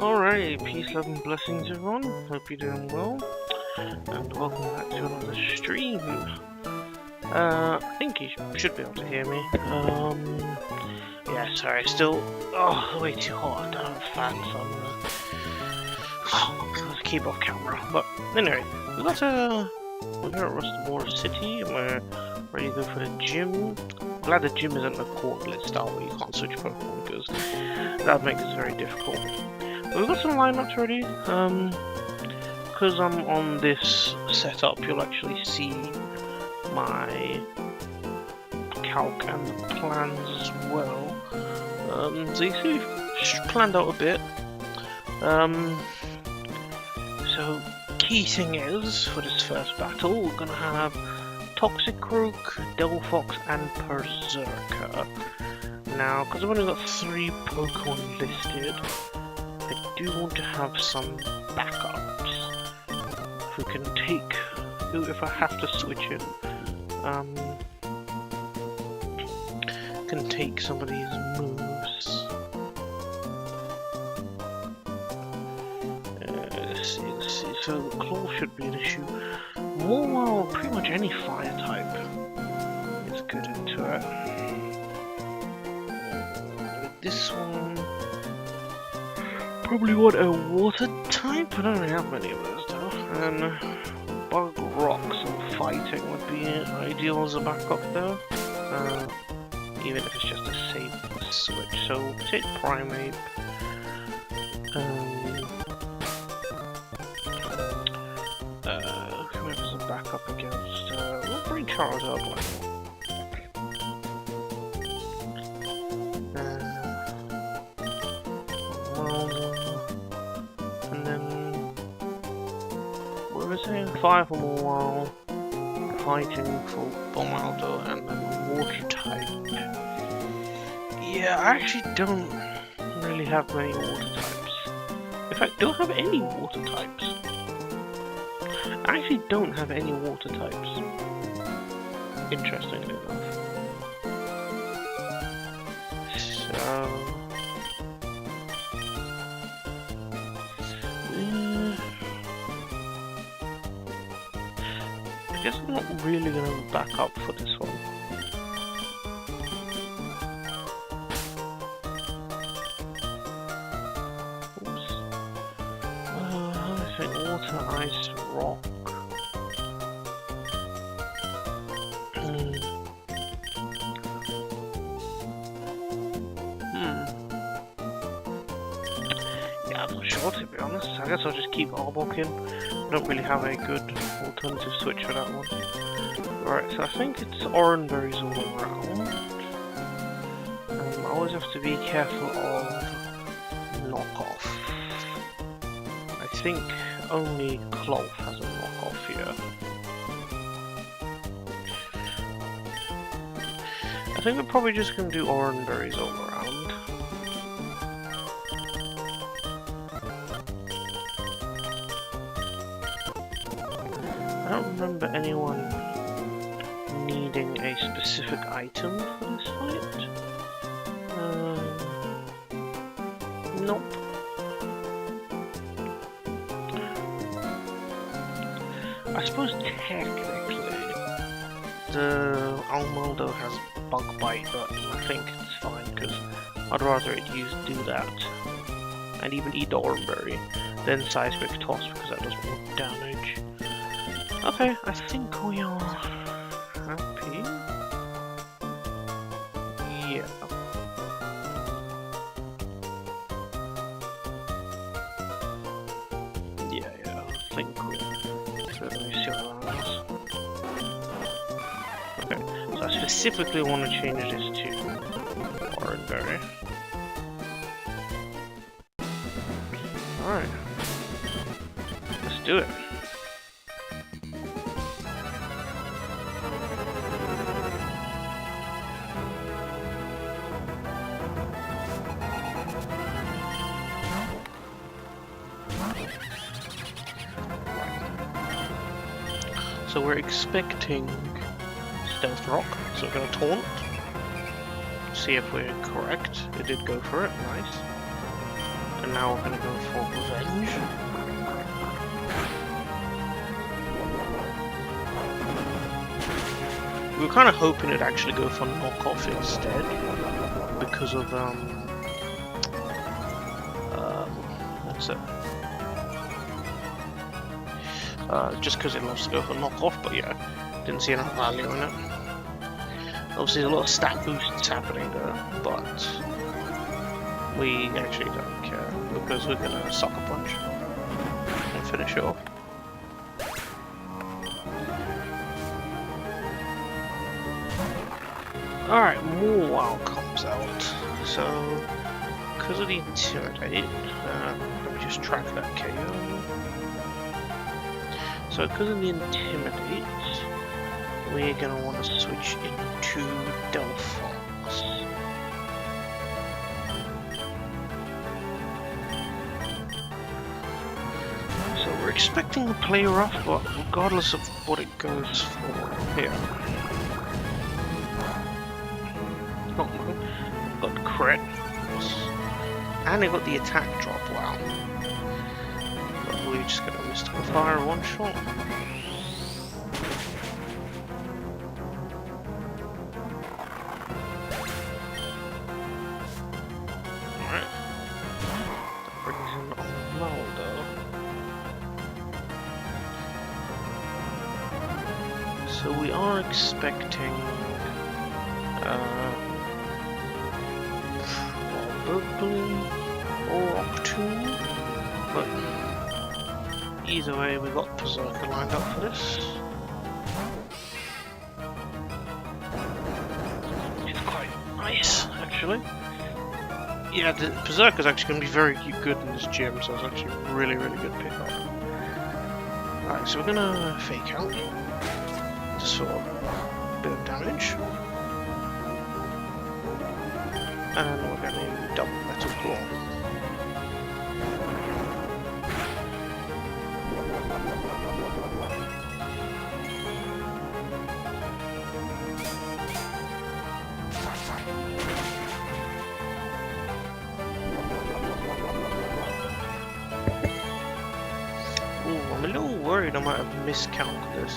Alright, peace, love and blessings everyone, hope you're doing well, and welcome back to another stream. I think you should be able to hear me. Yeah, sorry, still, way too hot, I don't have a fan, so I'm gonna keep off camera. But anyway, we're here at Rustamore City, and we're ready to go for the gym. Glad the gym isn't a coordinate style where you can't switch Pokemon, because that makes it very difficult. But we've got some lineups ready. Because I'm on this setup, you'll actually see my calc and the plans as well. So you see we've planned out a bit. So key thing is, for this first battle, we're gonna have Toxicroak, Delphox, and Berserker. Now, because I've only got 3 Pokemon listed, I do want to have some backups who can take, if I have to switch it, can take some of these moves. Let's see, so Claw should be an issue. Well, pretty much any fire type is good into it. With this one, probably want a water type. I don't really have many of those though. And bug rocks and fighting would be ideal as a backup though. Even if it's just a safe switch. So take Primeape. Whoever's a backup against, we'll bring Charizard one. And then, what was I saying? 5 or more fighting for Bomaldo, and then water type. Yeah, I actually don't really have many water types. In fact, don't have any water types. I actually don't have any water types. Interestingly enough. So... I guess I'm not really going to back up for this one. Oops. I think water, ice, rock. Yeah, I'm not sure to be honest. I guess I'll just keep Arbok in. I don't really have a good alternative switch for that one. Right, so I think it's orange berries all around. I always have to be careful of knockoff. I think only Cloth has a knockoff here. I think we're probably just going to do orange berries all around. I don't remember anyone needing a specific item for this fight. Nope. I suppose technically the Almaldo has Bug Bite, but I think it's fine because I'd rather it do that and even eat the Oranberry than Seismic Toss because that does more damage. Okay, I think we are happy. Yeah. Yeah, I think we're... So let me see what that is. Okay, so I specifically want to change this to Oranberry. Alright. Let's do it. So we're expecting Stealth Rock, so we're going to taunt. See if we're correct. It did go for it, nice. And now we're gonna go for revenge. We were kind of hoping it'd actually go for knockoff instead, because of what's it? Just because it loves to go for knockoff, but yeah, didn't see enough value in it. Obviously, there's a lot of stat boosts happening there, but we actually don't care because we're gonna sucker punch and finish it off. Alright, more WoW comes out. So, because of the Intimidate, let me just track that KO. So, because of the Intimidate, we're going to want to switch into Delphox. So, we're expecting to play rough, but regardless of what it goes for here. Not mine. Got the crit. And I got the attack drop, wow. But we're just gonna mystical fire one shot. Alright. That brings in Ronaldo. So we are expecting probably or Octoon, but either way we got Berserker lined up for this. It's quite nice actually. Yeah, the Berserker's actually going to be very good in this gym, so it's actually a really good pickup. Alright, so we're going to fake out just for a bit of damage. And we're going to double metal claw. Ooh, I'm a little worried I might have miscounted this.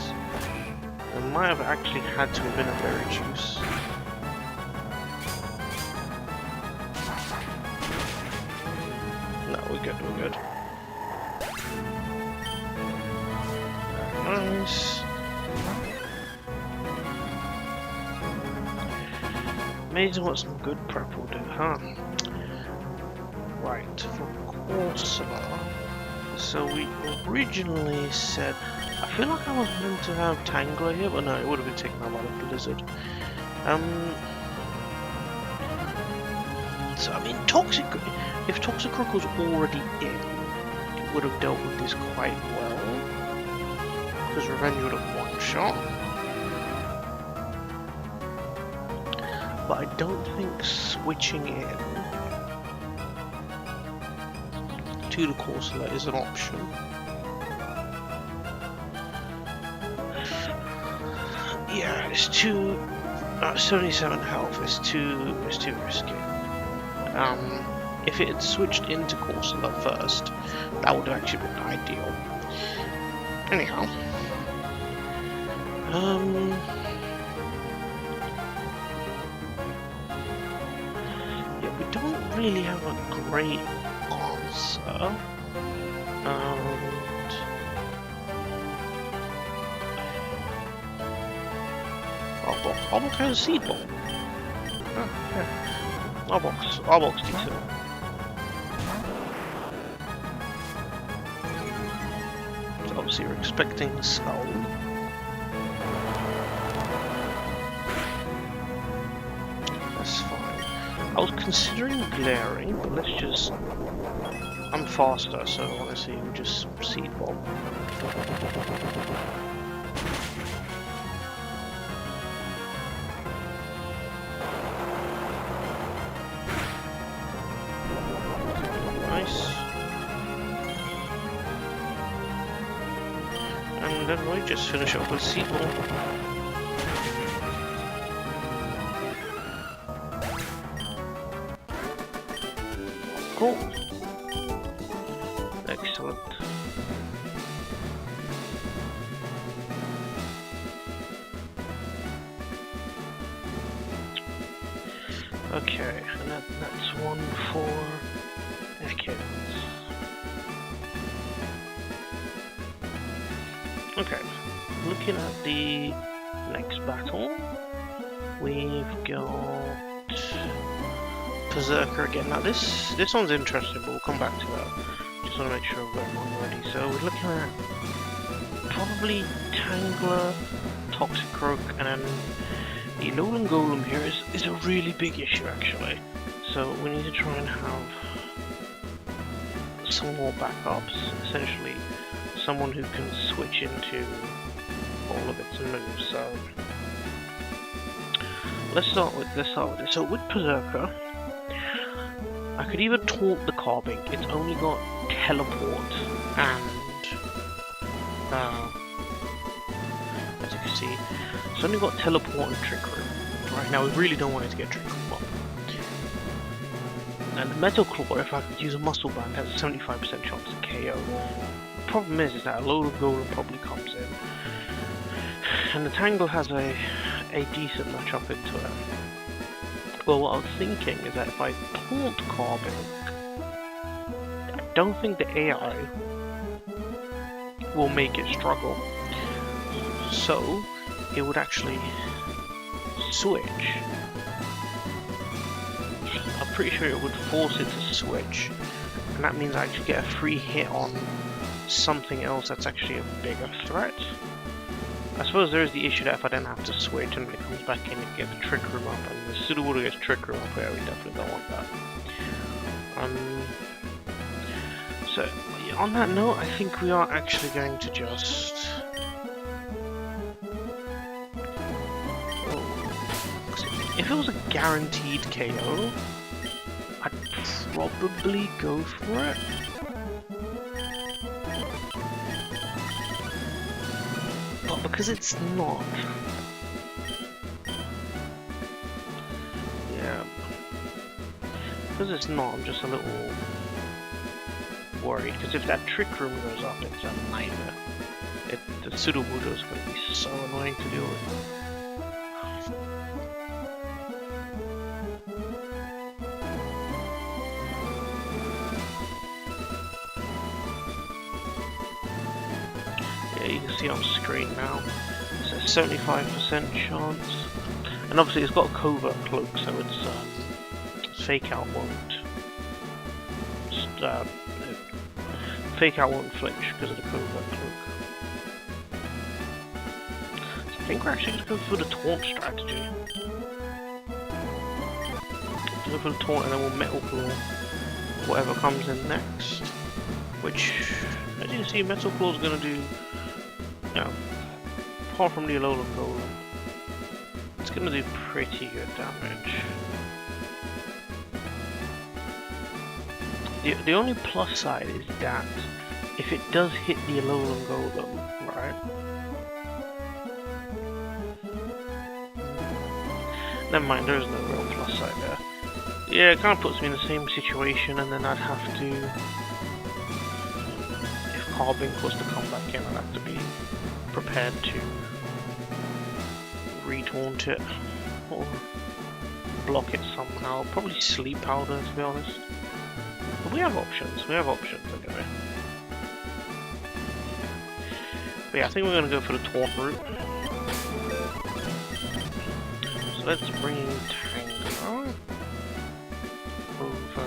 I might have actually had to have been a berry juice. We're good. Nice. Amazing what some good prep will do, huh? Right, for Corsola. So we originally said... I feel like I was meant to have Tangler here, but no, it would have been taken out by the Blizzard. So I mean, if Toxic Rock was already in, it would have dealt with this quite well, because Revenge would have one-shot. But I don't think switching in to the Corsola is an option. Yeah, it's too 77 health. It's too risky. If it had switched into Corsola first, that would have actually been ideal. Anyhow, yeah, we don't really have a great answer. Arbok has a seed bomb. Oh, yeah. Arbok's decent. So obviously you're expecting Skull. That's fine. I was considering glaring, but let's just... I'm faster, so honestly we'll just seed bomb. And then we just finish up with seed bomb. Cool. Excellent. Okay, and that's one for Ekans. Okay, looking at the next battle, we've got Berserker again. Now this one's interesting, but we'll come back to that. Just want to make sure I've got them on ready. So we're looking at probably Tangler, Toxic Croak, and then the Alolan Golem here is a really big issue actually. So we need to try and have some more backups. Essentially, someone who can switch into all of its moves. So let's start with this. So with Berserker, I could either taunt the Carbink. It's only got teleport and as you can see, it's only got teleport and trick room. Right now, we really don't want it to get trick room up. And the Metal Claw, if I could use a Muscle Band, has a 75% chance to KO. The problem is that a Alolan Golem probably comes in, and the Tangle has a decent matchup into it. Well, what I was thinking is that if I taunt Carbink, I don't think the AI will make it struggle. So it would actually switch. I'm pretty sure it would force it to switch, and that means I actually get a free hit on something else that's actually a bigger threat. I suppose there is the issue that if I then have to switch and when it comes back in it gets Trick Room up, and the Sudowoodo gets Trick Room up, yeah, we definitely don't want that. So on that note, I think we are actually going to just if it was a guaranteed KO, I'd probably go for it. But because it's not, yeah, because it's not, I'm just a little worried. Because if that Trick Room goes up, it's a nightmare. The Sudowoodo is going to be so annoying to deal with. You can see on screen now, it's a 75% chance, and obviously it's got a covert cloak, so it's fake out won't flinch because of the covert cloak. So I think we're actually going to go for the taunt strategy. Go for the taunt, and then we'll Metal Claw whatever comes in next. Which, as you can see, Metal Claw is going to do. Yeah, apart from the Alolan Golem, it's going to do pretty good damage. The only plus side is that if it does hit the Alolan Golem, right? Never mind, there is no real plus side there. Yeah, it kind of puts me in the same situation, and then I'd have to, if Carbink was to come back in, I'd have to be prepared to retaunt it or block it somehow. Probably Sleep Powder, to be honest. But we have options. We have options anyway. But yeah, I think we're going to go for the taunt route. So let's bring Tangler over.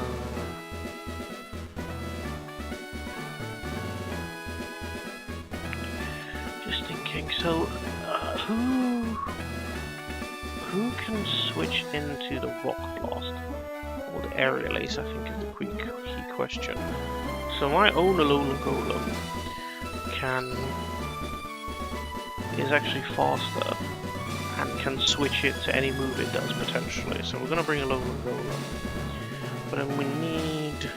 So, who can switch into the Rock Blast or the Aerial Ace? I think is the key question. So my own Alolan Golem is actually faster and can switch it to any move it does potentially. So we're gonna bring Alolan Golem, but then we need.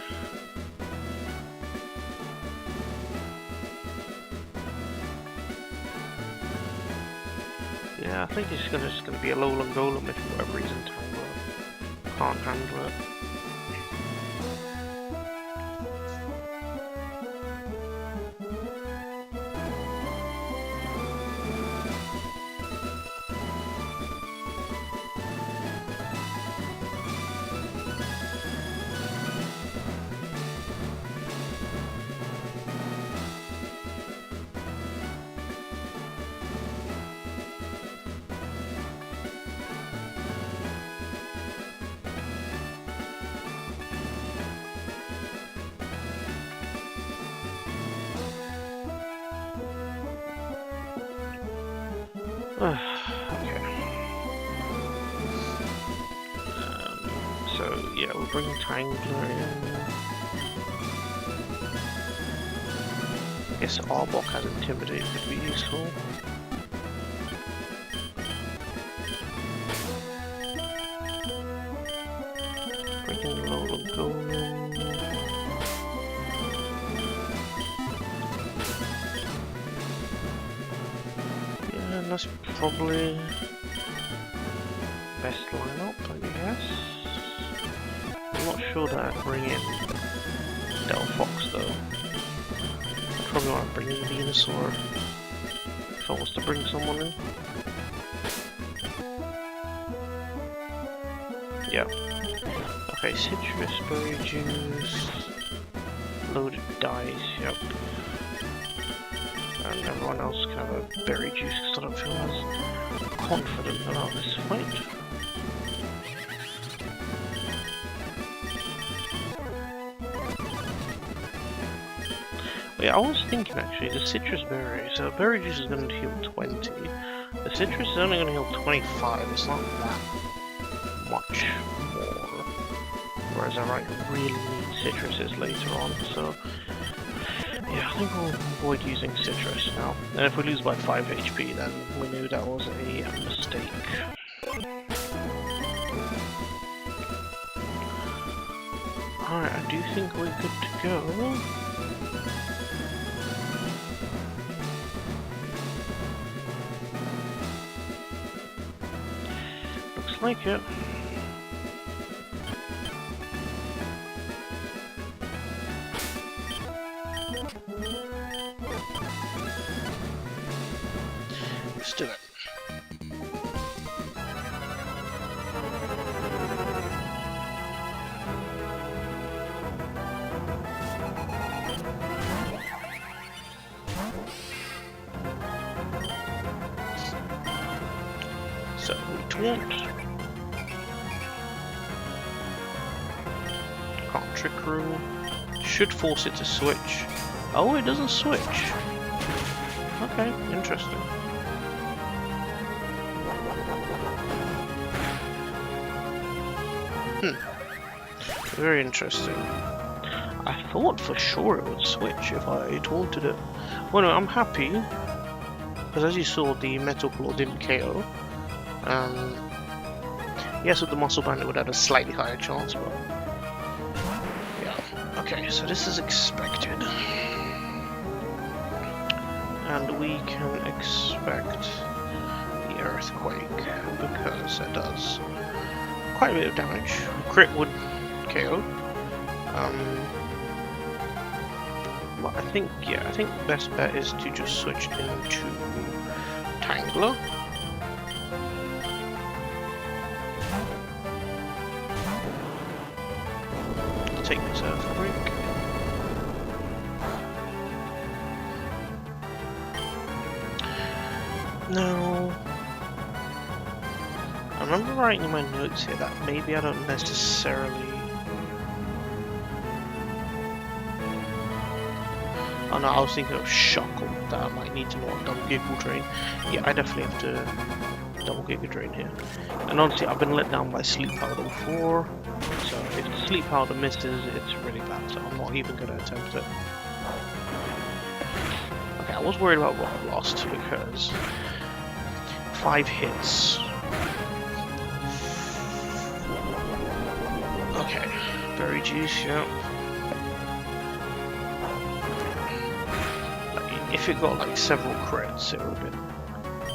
Yeah, I think it's just gonna be a Alolan Golem if for whatever reason Tangler can't handle it. Okay. So yeah, we'll bring Tangler in. I guess Arbok has Intimidate would be useful. Bringing Lola Golem. Yeah, and that's probably best lineup, I guess. I'm not sure that I'd bring in Delphox though. I'd probably want to bring in Venusaur if I was to bring someone in. Yeah. Okay, citrus, berry juice, loaded dice, yep. And everyone else can have a berry juice because I don't feel as confident about this fight. Yeah, I was thinking actually, the citrus berry, so berry juice is going to heal 20. The citrus is only going to heal 25, it's not that much more. Whereas I really need citruses later on, so yeah, I think we'll avoid using citrus now. And if we lose by 5 HP, then we knew that was a mistake. Alright, I do think we're good to go. Looks like it. Let's do it. So we taunt. Can't trick room. Should force it to switch. Oh, it doesn't switch. Okay, interesting. Very interesting. I thought for sure it would switch if I taunted it. Well, no, I'm happy because as you saw, the Metal Claw didn't KO. Yes, with the Muscle Band it would have a slightly higher chance, but yeah. Okay, so this is expected, and we can expect the Earthquake because it does quite a bit of damage. Crit would KO. But I think the best bet is to just switch into Tangler. Take this Earthquake. Now, I remember writing in my notes here that maybe I don't necessarily... Oh no, I was thinking of Shuckle, that I might need to know on double Giggle Drain. Yeah, I definitely have to double Giga Drain here. And honestly, I've been let down by Sleep Powder before, so if the Sleep Powder misses, it's really bad, so I'm not even going to attempt it. Okay, I was worried about what I lost because 5 hits. Okay, Berry Juice, yeah. If it got like several crits, it would have been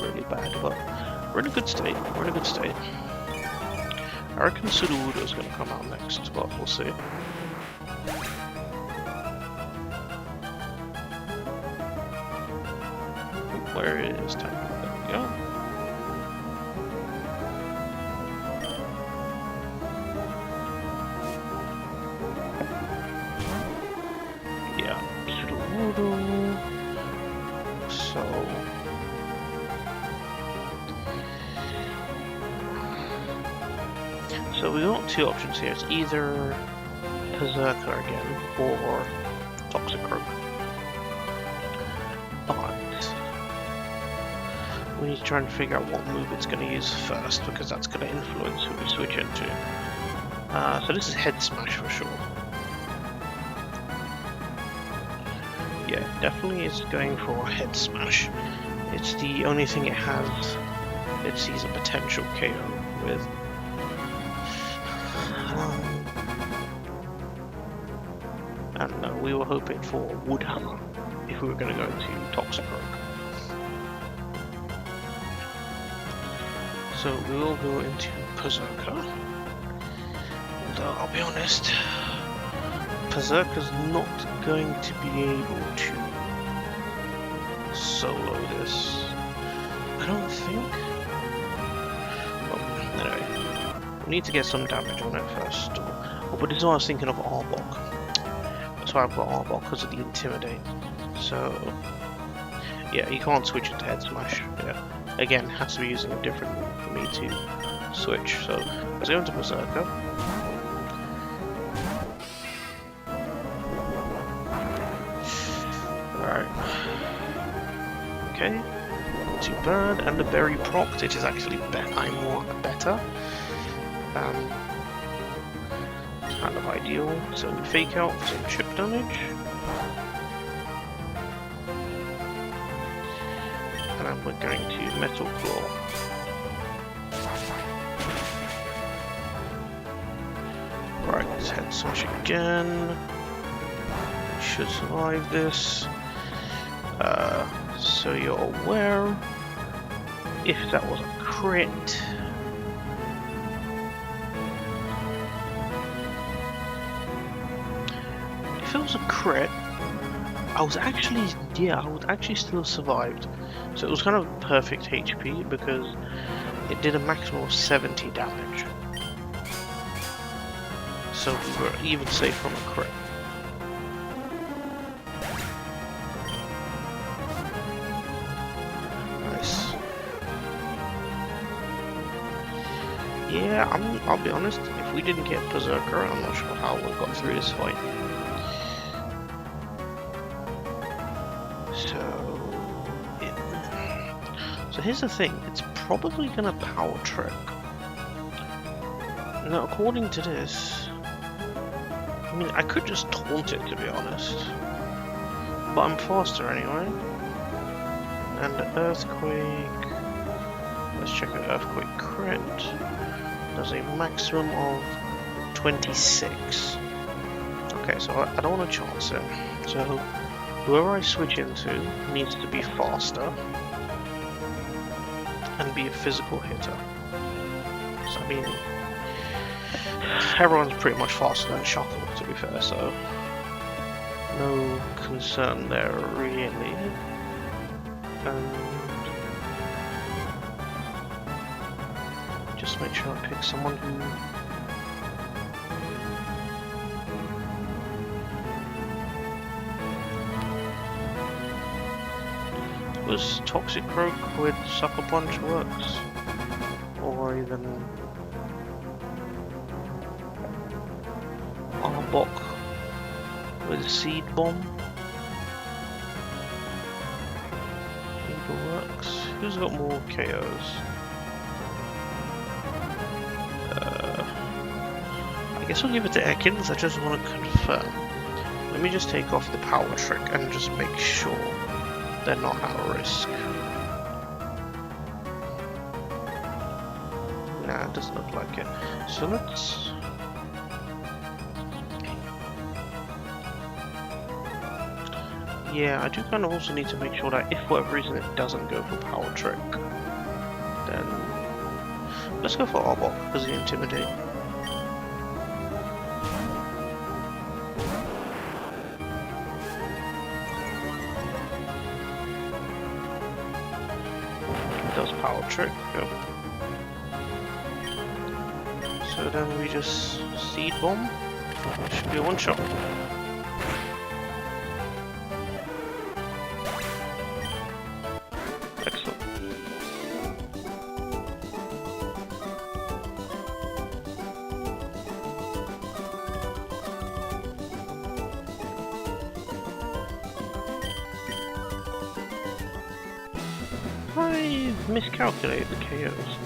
really bad, but we're in a good state. We're in a good state. I reckon Sudowoodo is going to come out next, but we'll see. Where is time? There we go. Yeah, Sudowoodo. So we got 2 options here. It's either Berserker again or Toxicroak. But we we need to try and figure out what move it's going to use first, because that's going to influence who we switch into. So this is Head Smash for sure. Yeah, definitely is going for Head Smash. It's the only thing it has it sees a potential KO with. And we were hoping for Wood Hammer if we were going to go into Toxic Rogue. So we will go into Berserker. Although I'll be honest, Berserker's not going to be able to solo this. I don't think. Well, anyway, we need to get some damage on it first. Oh, but this is what I was thinking of Arbok. That's why I've got Arbok, because of the Intimidate. So yeah, you can't switch it to Head Smash. Yeah, again, has to be using a different move for me to switch. So let's go into Berserker. Alright. Okay, not too bad. And the Berry proc, which is actually more better. Kind of ideal. So we fake out some chip damage. And then we're going to Metal Claw. Right, let's Head Smash again. We should survive this. So you're aware, if that was a crit, if it was a crit, I was actually still survived. So it was kind of perfect HP because it did a maximum of 70 damage. So we were even safe from a crit. Nice. Yeah, I'll be honest, if we didn't get Berserker, I'm not sure how we got through this fight. So here's the thing, it's probably gonna Power Trick. Now according to this, I mean I could just taunt it to be honest, but I'm faster anyway. And the Earthquake, let's check an Earthquake crit, does a maximum of 26. Okay, so I don't want to chance it, so whoever I switch into needs to be faster and be a physical hitter. So I mean, everyone's pretty much faster than Shuckle, to be fair, so no concern there really. And just make sure I pick someone who was Toxic Rogue with Sucker Punch works, or even Arbok with Seed Bomb either works. Who's got more KOs? I guess we'll give it to Ekans. I just want to confirm. Let me just take off the Power Trick and just make sure they're not at risk. Nah, it doesn't look like it. So let's... Yeah, I do kind of also need to make sure that if for whatever reason it doesn't go for Power Trick, then let's go for Arbok because of the Intimidate. Does Power Trick, go. So then we just Seed Bomb. Should be a one shot. Excellent. I miscalculate the KOs?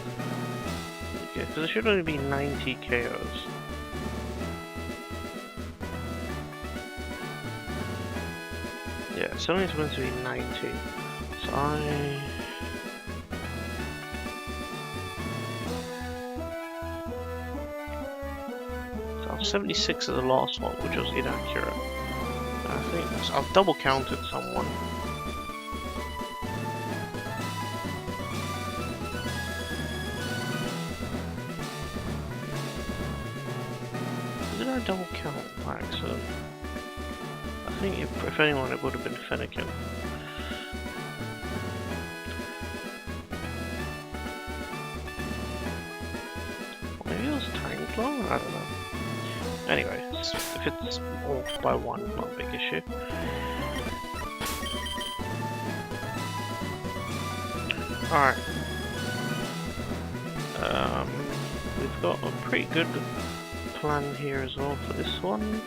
Okay, because there should only be 90 KOs. Yeah, it's only supposed to be 90. So I 76 at the last one, which was inaccurate. I think I've double counted someone. Did I double count by accident? I think if anyone, it would have been Fennekin. Maybe it was Tangler? I don't know. Anyway, if it's off by one, not a big issue. Alright. We've got a pretty good plan here as well for this one.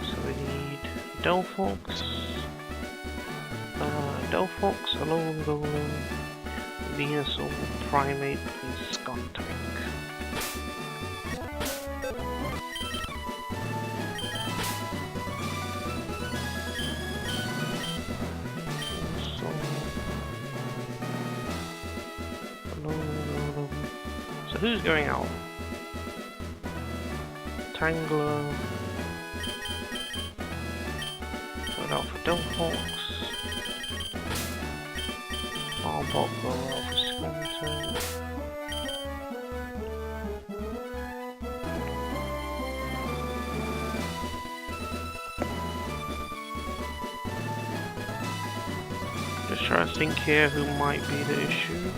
So we need Delphox, Alone Golem, Venusaur, Primeape, and Skuntank. So who's going out? Tangler. Going out for Delphox. Arbok going out for Skuntank. Just trying to think here who might be the issue.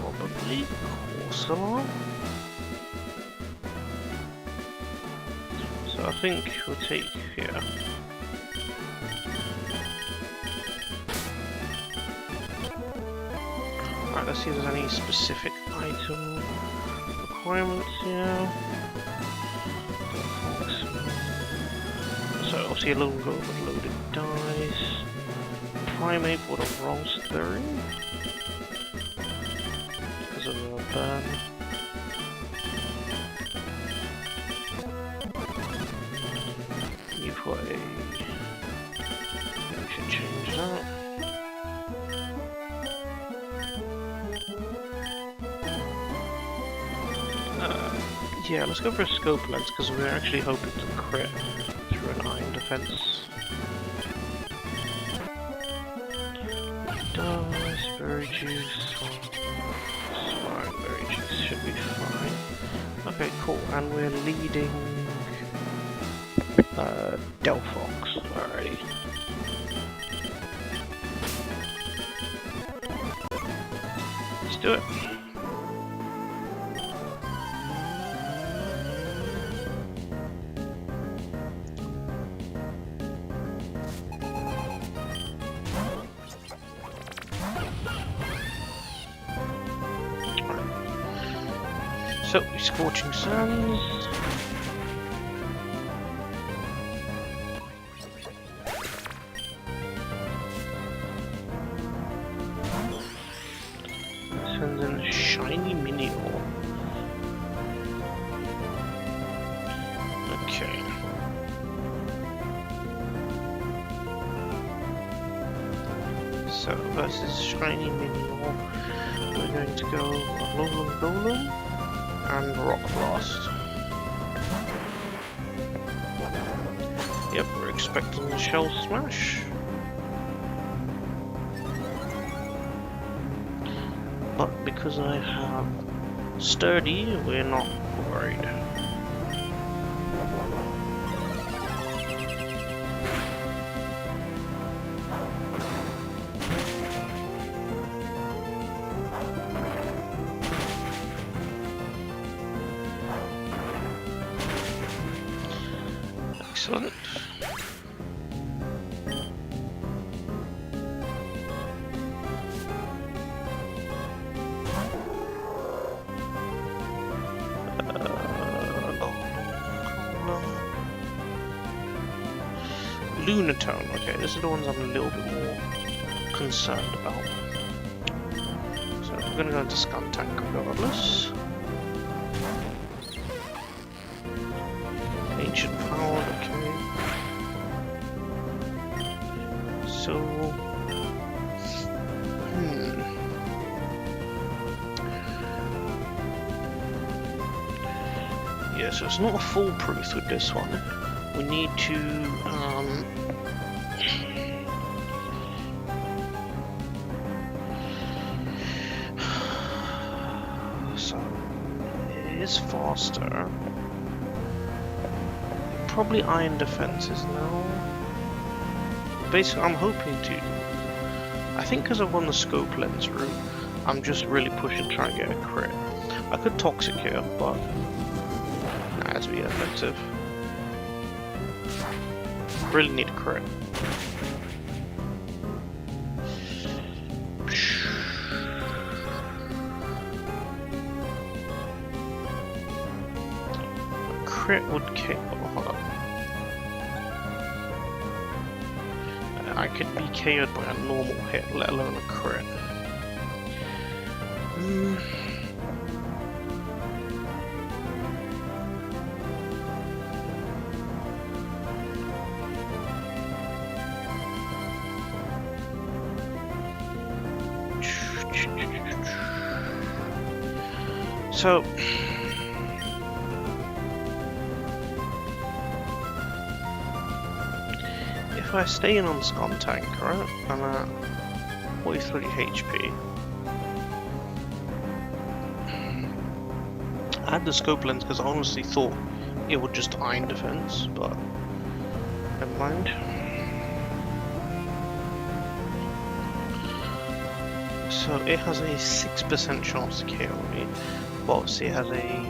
Probably Corsola. So I think we'll take here. Right, let's see if there's any specific item requirements here. So obviously a little go with loaded dice. Primeape would have rolls 30 because of the burn. You've got a... we should change that. Yeah, let's go for a scope lens because we're actually hoping to crit through an iron defense. Dice, berry juice, fine, berry juice should be fine. Okay, cool, and we're leading Delphox, alrighty. Let's do it. So, Scorching Sands. Sends in a shiny Minior. Okay. So, versus shiny Minior, we're going to go Alolan Golem and Rock Blast. Yep, we're expecting the Shell Smash. But because I have Sturdy, we're not worried. Excellent. Lunatone. Okay, this is the ones I'm a little bit more concerned about. we're gonna go into Scum Tank regardless. Ancient Power, okay. So... Yeah, so it's not a foolproof with this one. We need to, so it is faster. Probably iron defenses now. Basically, I'm hoping to. I think because I've won the scope lens route, I'm just really pushing to try and get a crit. I could toxic here, but that's be effective. Really need a crit. A crit would kill. Hold on. I could be KO'd by a normal hit, let alone a crit. So, if I stay in on Scum Tank, right, I'm at 43 HP. I had the scope lens because I honestly thought it would just iron defense, but never mind. So it has a 6% chance to KO me. But obviously it has a...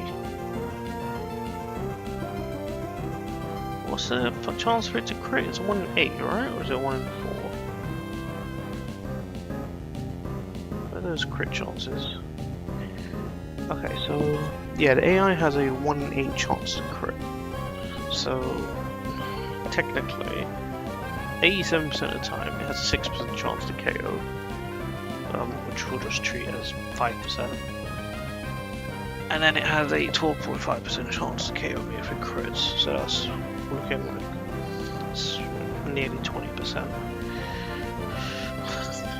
What's the chance for it to crit? It's 1 in 8, right? Or is it 1 in 4? What are those crit chances? Okay, so... Yeah, the AI has a 1 in 8 chance to crit. So... Technically, 87% of the time it has a 6% chance to KO. Which we'll just treat as 5%. And then it has a 12.5% chance to KO me if it crits, so that's looking like it's nearly 20%.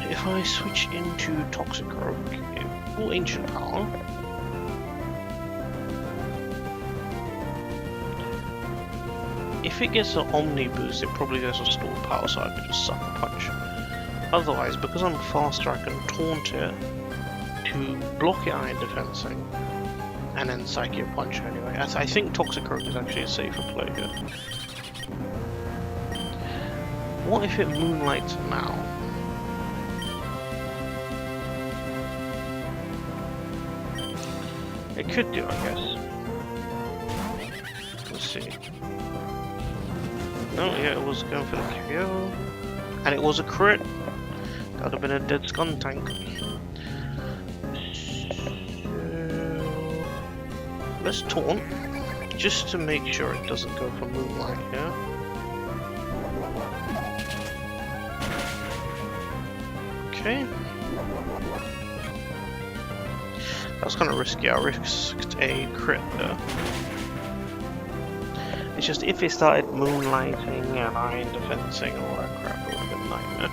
If I switch into Toxic Rogue or Ancient Power, if it gets an Omni boost, it probably goes to Stored Power, so I can just Sucker Punch. Otherwise, because I'm faster, I can taunt it to block it iron defensing. And then Psychic Punch anyway. I think Toxic Rogue is actually a safer play here. What if it Moonlights now? It could do, I guess. Let's see. No, yeah, it was going for the KO. And it was a crit. That would have been a dead Scum Tank. Let's taunt, just to make sure it doesn't go for Moonlight here. Okay. That was kind of risky, I risked a crit there. It's just if it started Moonlighting and iron defensing and all that crap, it would have been a nightmare.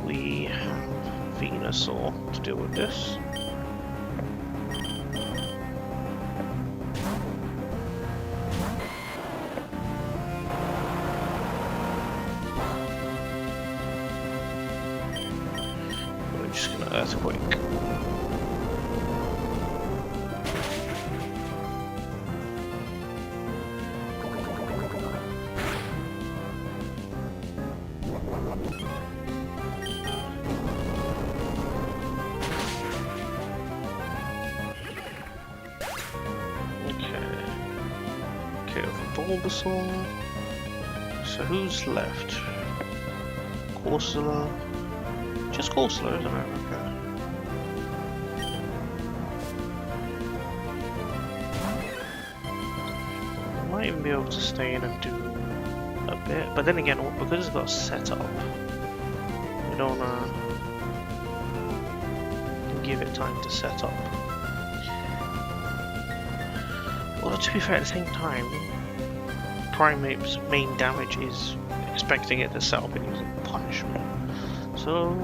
We have Venusaur to deal with this. We're just gonna Earthquake. Bulbasaur. So who's left? Corsola, Just coastal, isn't it? Okay. I might even be able to stay in and do a bit, but then again, because it's got a setup, we don't give it time to set up. Although to be fair, at the same time, Primate's main damage is expecting it to set up and using punishment. So,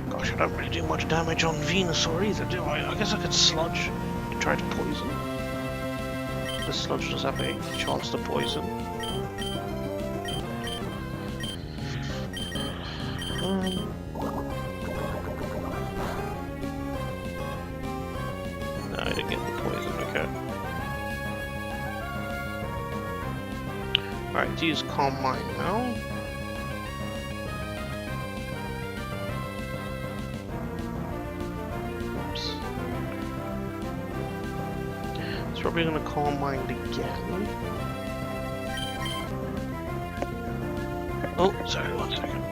gosh, I don't really do much damage on Venusaur either, do I? I guess I could sludge to try to poison. The sludge does have a chance to poison. No, I didn't get the poison, okay. Alright, to use Calm Mind now. Oops. It's probably gonna Calm Mind again. Oh, sorry, 1 second.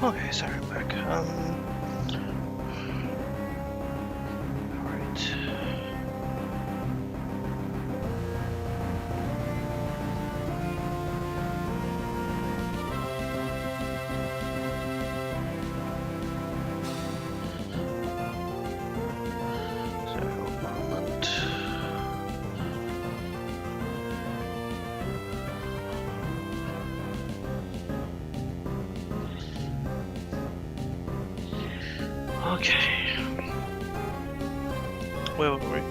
Okay, sorry, I'm back. Alright. So, moment. Okay. Where were we?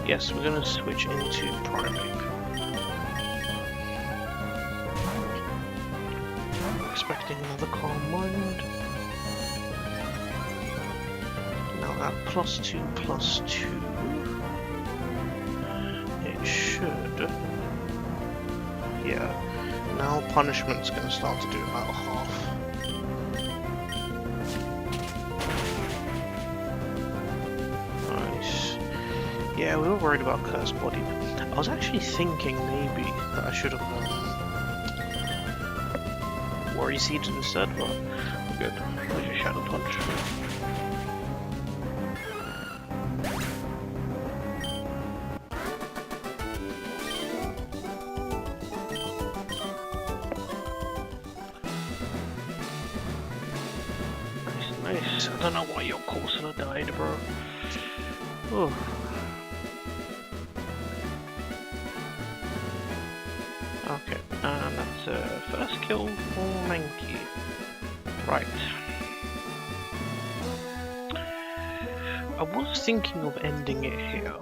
Yes, we're gonna switch into Primate. Expecting another Calm Mind. Now at +2/+2, it Yeah. Now punishment's gonna start to do about half. Nice. Yeah, we were worried about Cursed Body. I was actually thinking maybe that I should have Worry Seeds instead, but we're good. There's your Shadow Punch. Nice. I don't know why your Corsola died, bro. Oh. Okay, and that's first kill for Mankey. Right. I was thinking of ending it here.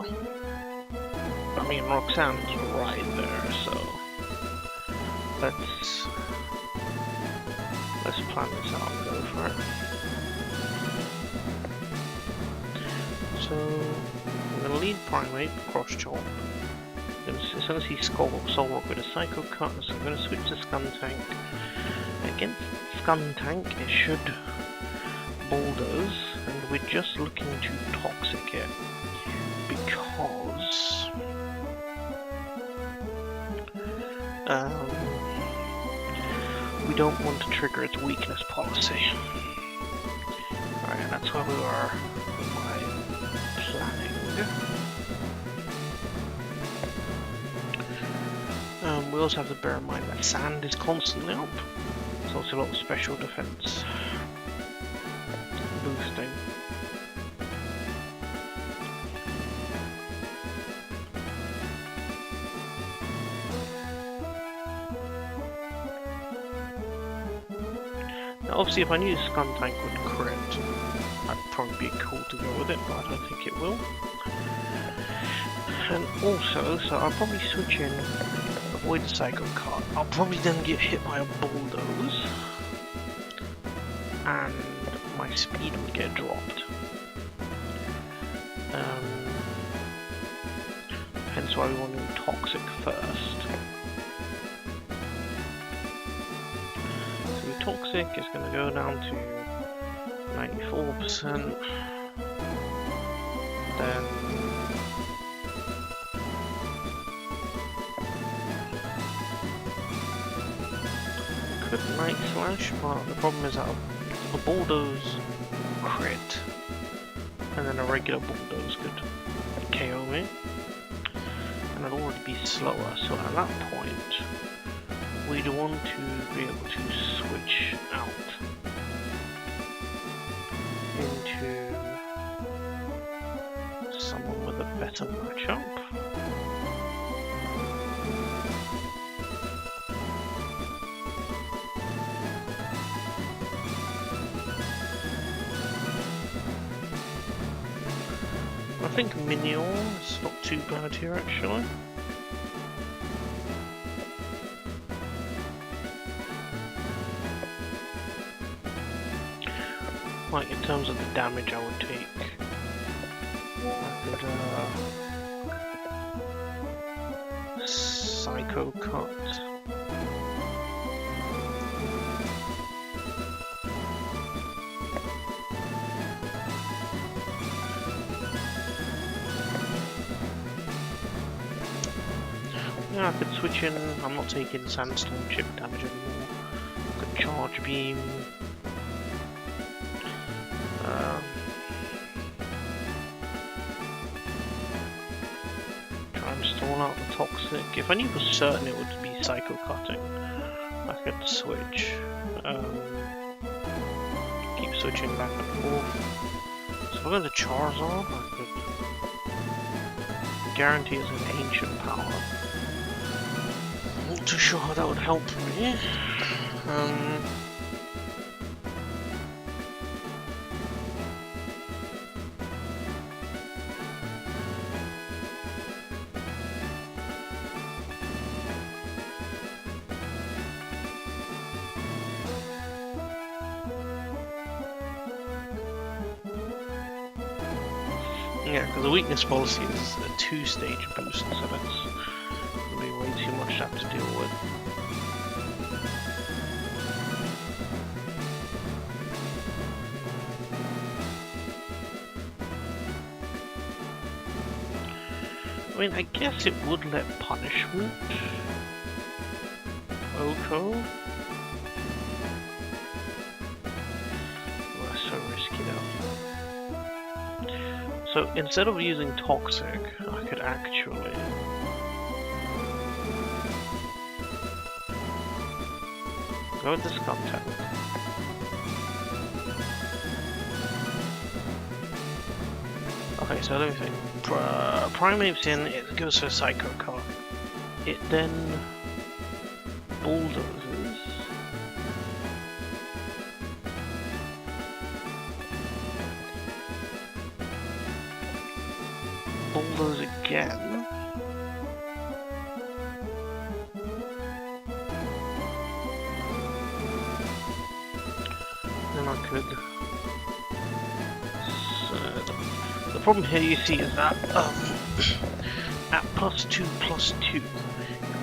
I mean, Roxanne's right there, so let's plan this out and go for it. So I'm gonna lead Primate, cross chop. As soon as he Solrock with a Psycho Cut, so I'm going to switch to Skuntank. Against Skuntank, it should bulldoze, and we're just looking to Toxic it because we don't want to trigger its weakness policy. Alright, and that's where we were with my planning. We also have to bear in mind that sand is constantly up. There's also a lot of special defense boosting. Now obviously if I knew Skuntank would crit, that'd probably be cool to go with it, but I don't think it will. And also, so I'll probably switch in avoid the Psycho Cut. I'll probably then get hit by a bulldoze, and my speed would get dropped. Hence why we want to do Toxic first. So Toxic is going to go down to 94%. Then Night Slash, but the problem is that a bulldoze crit and then a regular bulldoze could KO me, and I'd already be slower, so at that point we'd want to be able to switch out into someone with a better matchup. I think Minior's not too bad here actually. Like in terms of the damage I would take, I could Psycho Cut. Yeah, I could switch in. I'm not taking Sandstorm chip damage anymore. I could Charge Beam. Try and stall out the Toxic. If I knew for certain it would be Psycho Cutting, I could switch. Keep switching back and forth. So if I go to Charizard, I could guarantee it's an ancient power. Not too sure how that would help me. Yeah, because the weakness policy is a 2-stage boost, so that's going to be way too much much to have to deal with. I mean, I guess it would let punishment. Oko. Oh, that's so risky though. So instead of using toxic, I could actually go with this contact. Okay, so let me think. Primate's in, it goes for Psycho card. It then bulldozes. Bulldoze again. Then I could. The problem here, you see, is that at +2/+2,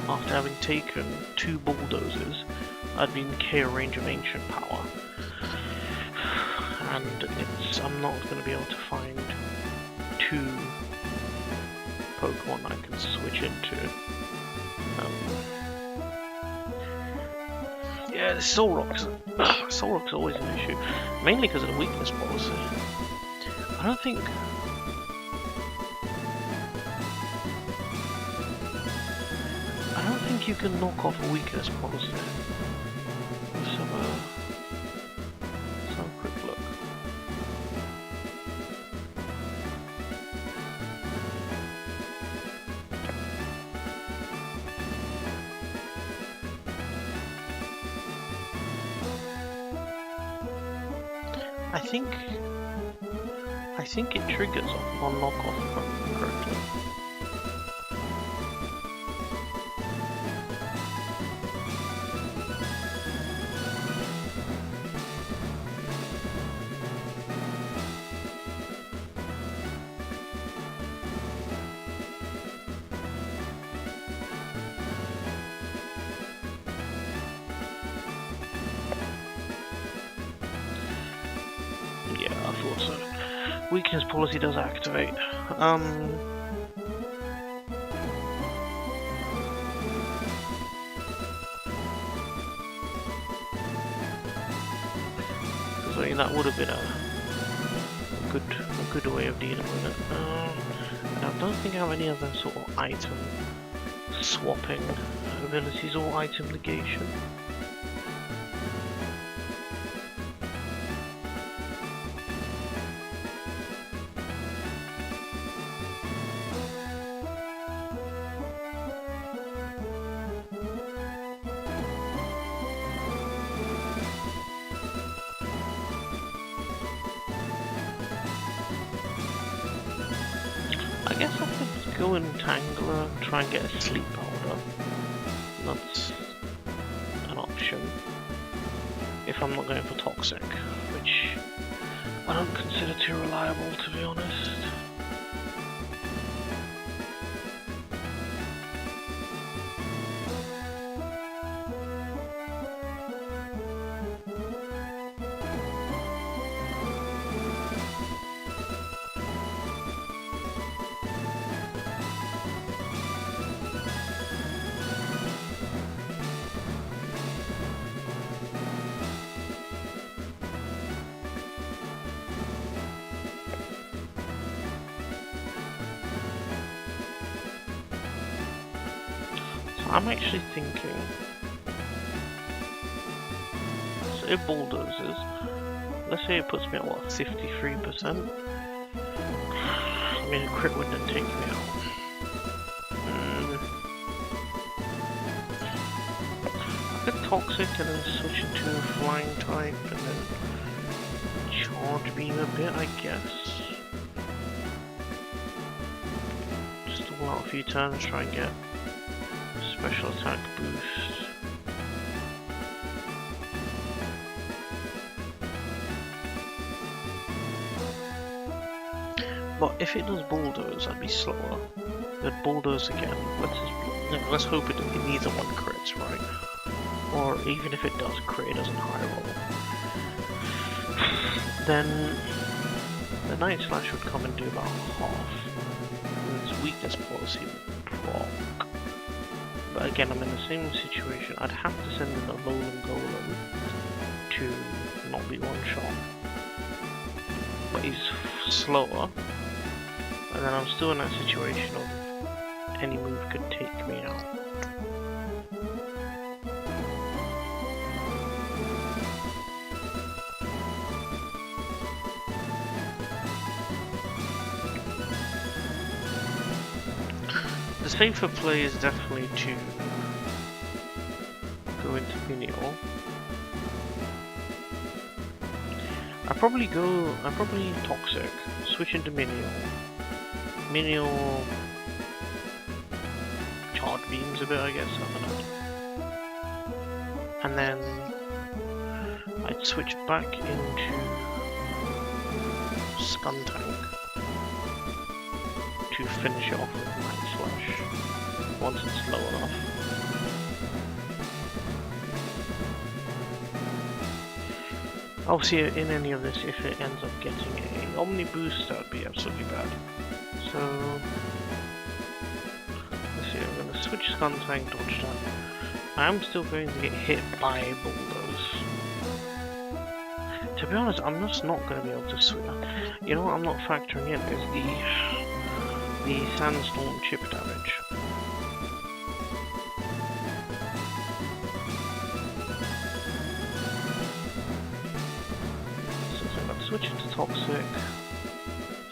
after having taken 2 bulldozers, I'd be in KO range of Ancient Power, and I'm not going to be able to find 2 Pokemon I can switch into. Yeah, the Solrock's always an issue, mainly because of the weakness policy. I don't think you can knock off a weakness policy. Let's have a quick look. I think it triggers on knockoff correctly. Yeah, I thought so. Weakness policy does activate. So that would have been a good way of dealing with it. And I don't think I have any other sort of item swapping abilities or item negation. I guess I could go in Tangler and try and get a sleep powder. That's an option. If I'm not going for toxic, which I don't consider too reliable, to be honest. I'm actually thinking, so it bulldozes, let's say it puts me at what, 53%? I mean, a crit would then take me out. I could toxic and then switch into a flying type and then charge beam a bit, I guess. Just all out a few turns, try and get special attack boost. But if it does bulldoze, I'd be slower. Then bulldoze again. Let's just let's hope it neither one crits, right? Or even if it does crit, it doesn't high roll. Then the Night Slash would come and do about half. And its weakness policy would proc. But again, I'm in the same situation. I'd have to send in a Alolan Golem to not be one shot. But he's slower. And then I'm still in that situation of any move could take me out. The safer play is definitely to go into Minior. I probably Toxic, switch into Minior. Minior charge beams a bit, I guess, I don't know. And then I'd switch back into Skuntank to finish it off with Night Slash once it's low enough. Obviously, in any of this, if it ends up getting a Omni boost, that would be absolutely bad. So let's see, I'm going to switch Skuntank, dodge that. I am still going to get hit by Bulldoze. To be honest, I'm just not going to be able to switch. You know what I'm not factoring in is the Sandstorm chip damage. So I'm going to switch it to Toxic,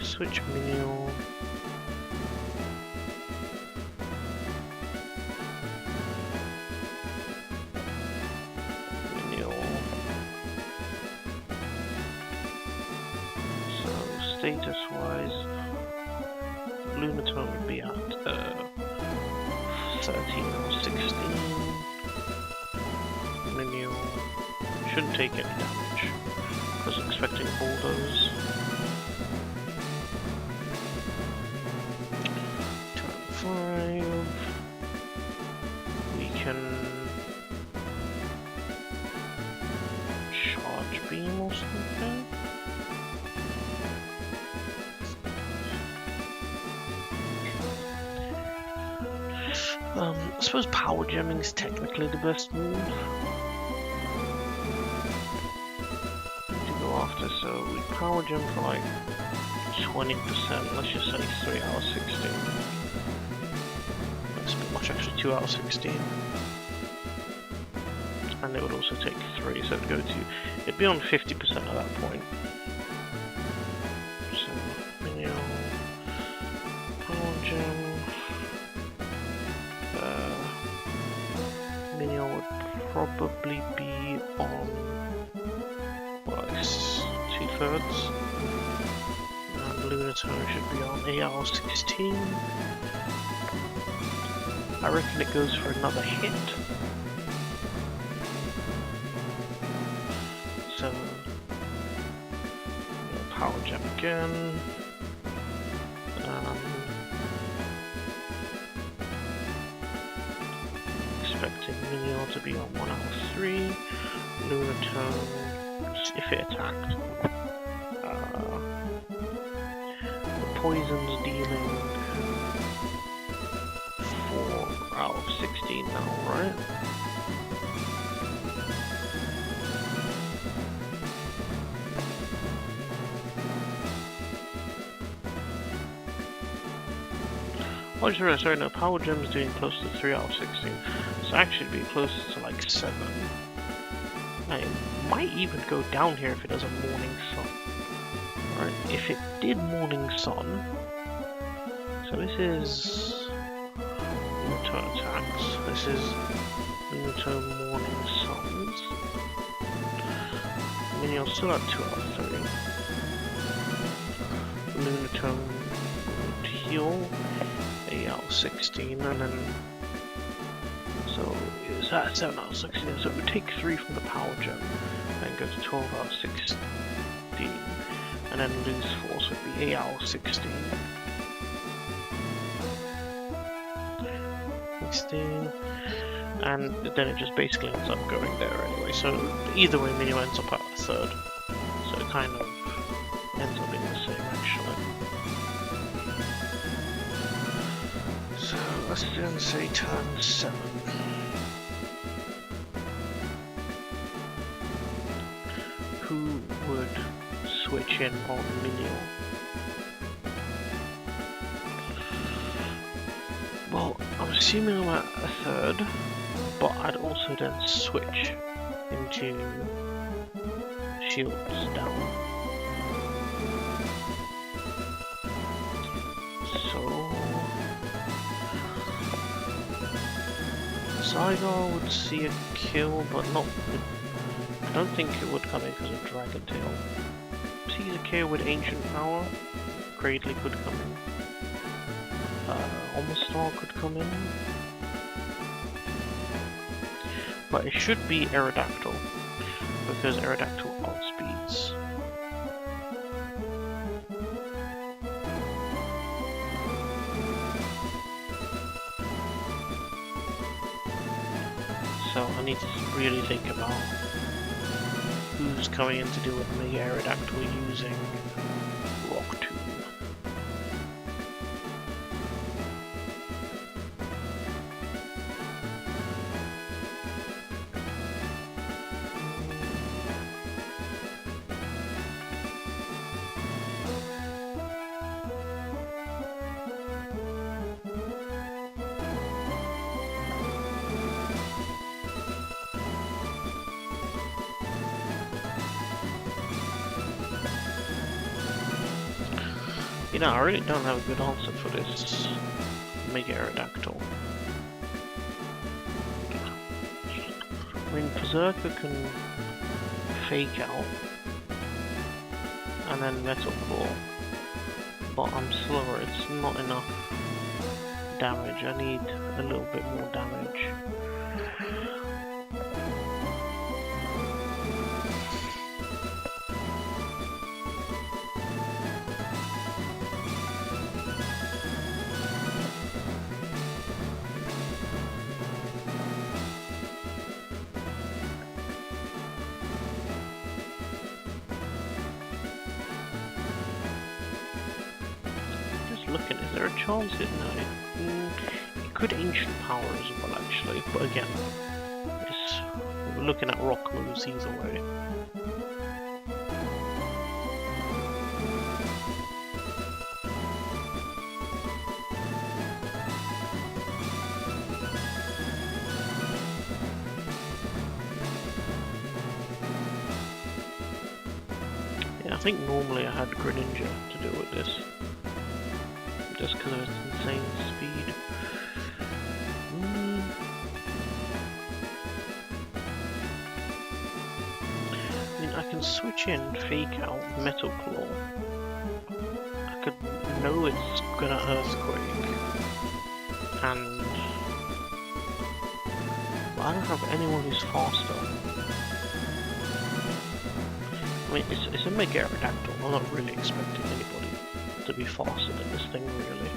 switch Minior. Status-wise, Lunatone would be at 13 or 16. Minior shouldn't take any damage because I'm expecting Bulldoze. Turn 5. We can charge beam or something. I suppose power gemming is technically the best move to go after, so we power gem for like 20%, let's just say 3 out of 16. That's a bit much, actually 2 out of 16. And it would also take 3, so it'd be on 50% at that point. So, power gem. Minior would probably be on like 2/3, and Lunatone should be on 8 out of 16. I reckon it goes for another hit. So power gem again. Expecting Minior to be on 1 out of 3. Lunatone, if it attacked. The poison's dealing 4 out of 16 now, right? Oh, sorry, no, Power Gem's doing close to 3 out of 16. So actually it'd be closer to like 7. And it might even go down here if it does a Morning Sun. Alright, if it did Morning Sun, so this is Lunatone attacks, this is Lunatone Morning Suns. Minior's still at 2 out of 3. Lunatone would heal 8 out of 16, and then so it was at 7 out of 16, so it would take 3 from the power gem and go to 12 out of 16, and then lose 4, so it'd be 8 out of 16. Let's 16, and then it just basically ends up going there anyway. So either way, Minu ends up at a third. So it kind of ends up being the same actually. So let's then say turn 7. Who would switch in on Minu? Well, I'm assuming I'm at a third, but I'd also then switch into shields down. So Zygar would see a kill, but not with, I don't think it would come in because of Dragon Tail. Sees a kill with Ancient Power. Gradely could come in. Almastar could come in. But it should be Aerodactyl, because Aerodactyl outspeeds. So I need to really think about who's coming in to deal with Mega Aerodactyl using Rock Tomb. You know, I really don't have a good answer for this Mega Aerodactyl. I mean, Berserker can fake out and then Metal Claw, but I'm slower, it's not enough damage, I need a little bit more damage. Looking, is there a chance it it could Ancient Power as well actually, but again, we're looking at rock moves either way. Yeah, I think normally I had Greninja to do with this. Just because of its insane speed. I mean, I can switch in Fake Out Metal Claw. I could know it's gonna Earthquake. And I don't have anyone who's faster. I mean, it's a Mega Aerodactyl. I'm not really expecting anybody to be faster than this thing, really.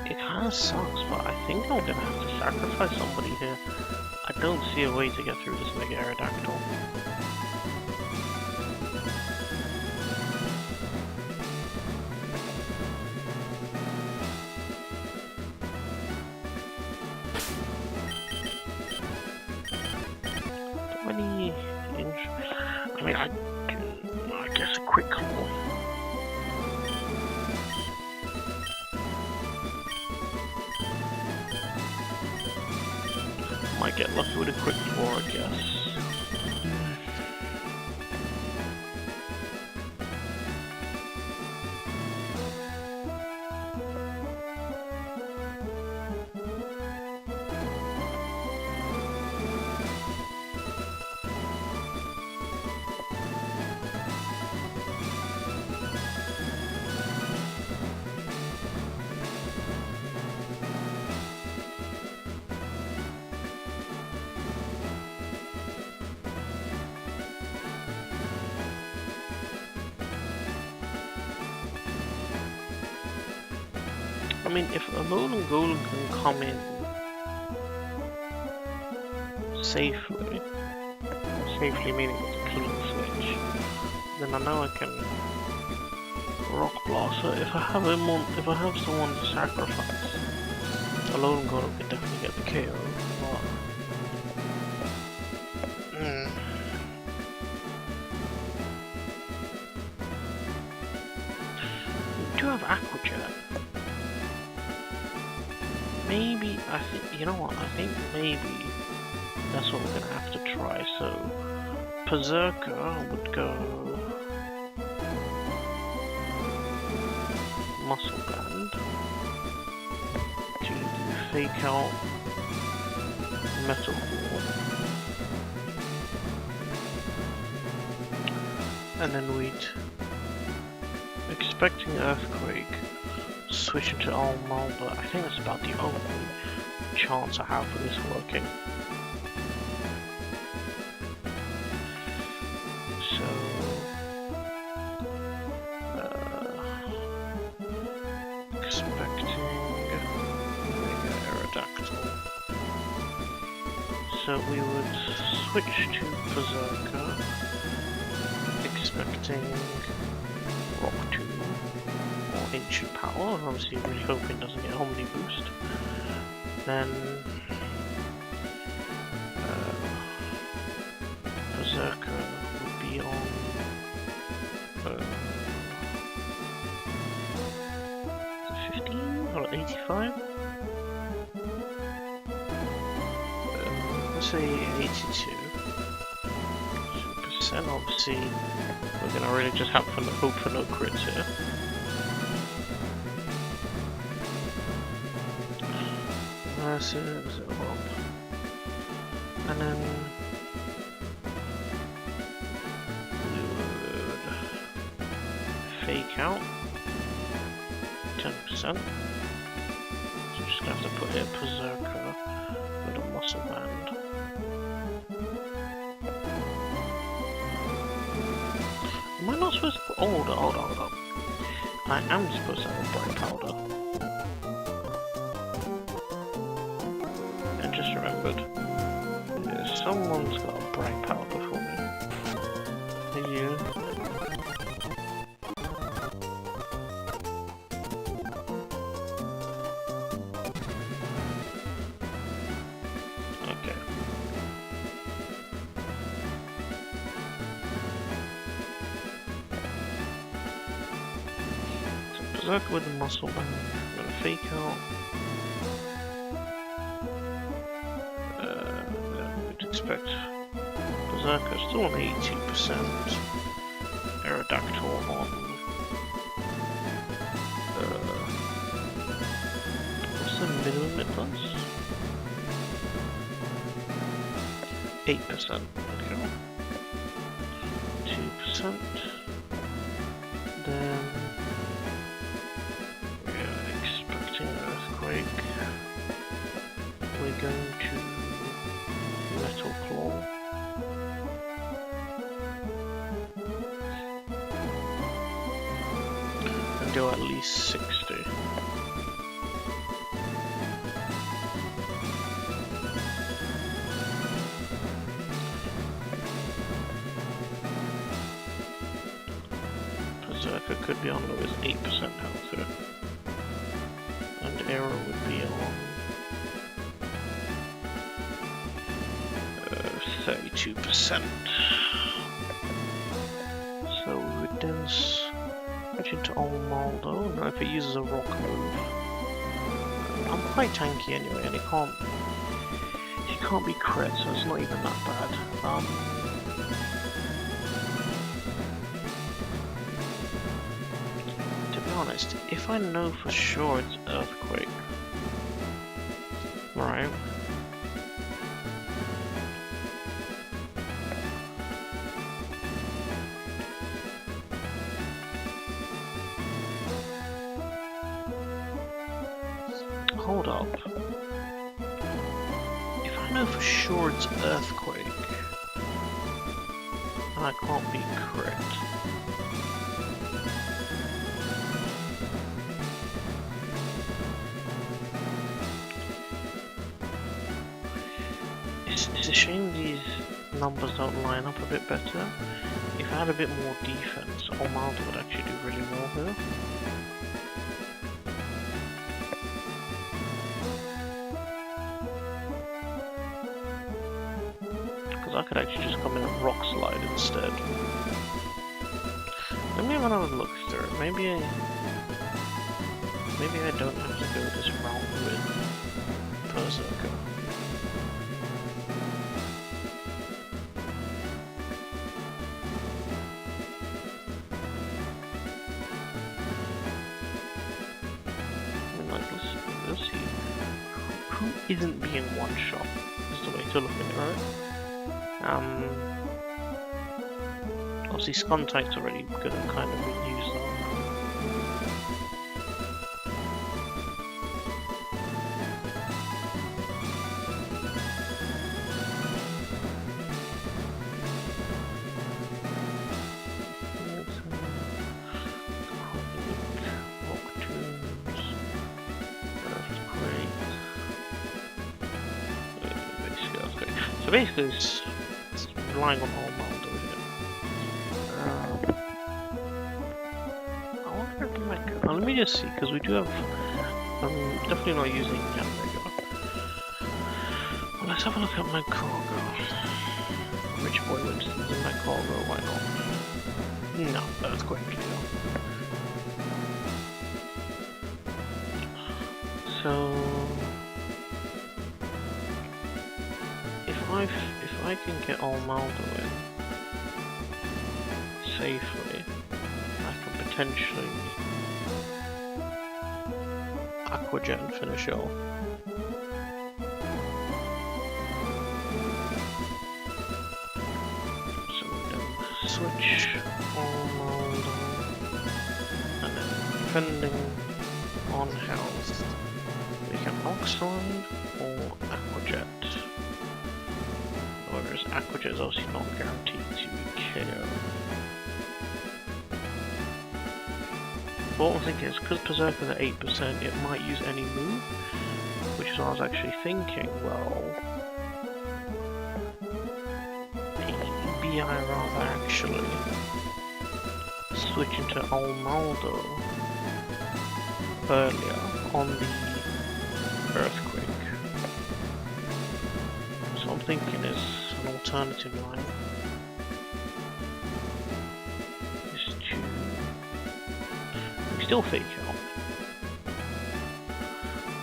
It kinda sucks, but I think I'm gonna have to sacrifice somebody here. I don't see a way to get through this Mega Aerodactyl. I mean, I guess a quick claw. Might get lucky with a quick claw, I guess. I mean, if a Alolan Golem can come in safely meaning it's a clean switch, then I know I can Rock Blast. So if I have someone to sacrifice, Alolan Golem can definitely get the KO. We do have Aqua Jet. Maybe, you know what, I think maybe that's what we're gonna have to try. So, Berserker would go Muscle Band to fake out Metal Claw. And then we'd, expecting Earthquake, switch into Almal, but I think that's about the only chance I have for this working. So, expecting Mega Aerodactyl. So we would switch to Berserker, expecting Rock Tomb or Ancient Power, and obviously really hoping it doesn't get Omni Boost. Then Berserker would be on 15 or 85? Let's say 82%. Obviously, we're gonna really just hope for no crits here. Versus Rob. And then we would fake out 10%. So just gonna have to put here Berserker with a Muscle Band. Am I not supposed to put... Hold up. I am supposed to have a Bright Powder. I just remembered. Yeah, someone's got a Bright Powder for me. Are you? Okay. Berserker with the Muscle Band. I'm gonna fake out. We'd expect Berserker still on 82%. Aerodactyl on. What's the minimum it does? 8%. Okay. 2%. Then. We're going to Metal Claw. And go at least 60. Berserker could be on with 8% health here. And Arrow would be on 32%. So we would then switch into Almaldo. Now if it uses a rock move, I'm quite tanky anyway, and he can't be crit, so it's not even that bad. To be honest, if I know for sure it's Earthquake, right? Hold up. If I know for sure it's Earthquake, and I can't be crit, It's a shame these numbers don't line up a bit better. If I had a bit more defense, Almaldo would actually do really well here. Because I could actually just come in and rock slide instead. Let me have another look through it. Maybe I don't have to go this route with Berserker. Let's see. Who isn't being one-shot is the way to look at it, right? Obviously Skuntyke's already gonna kind of use that. So basically it's relying on Almaldo here. I wonder if Mecha... let me just see, because we do have... I'm definitely not using Yanmega. Well, let's have a look at my cargo. Rich Boy Winston's in my cargo, why not? No, Earthquake, yeah. So... If I can get Almaldo in safely, I can potentially Aquajet and finish it off. So we then switch Almaldo, and then depending on health, we can Rock Slide or Aquajet. Whereas Aquajet is obviously not guaranteed to KO. But what I'm thinking is, because Berserker's at 8%, it might use any move, which is what I was actually thinking, well... maybe I rather actually switch into Almaldo earlier on the Earthquake. So I'm thinking is an alternative line is to we still fake out,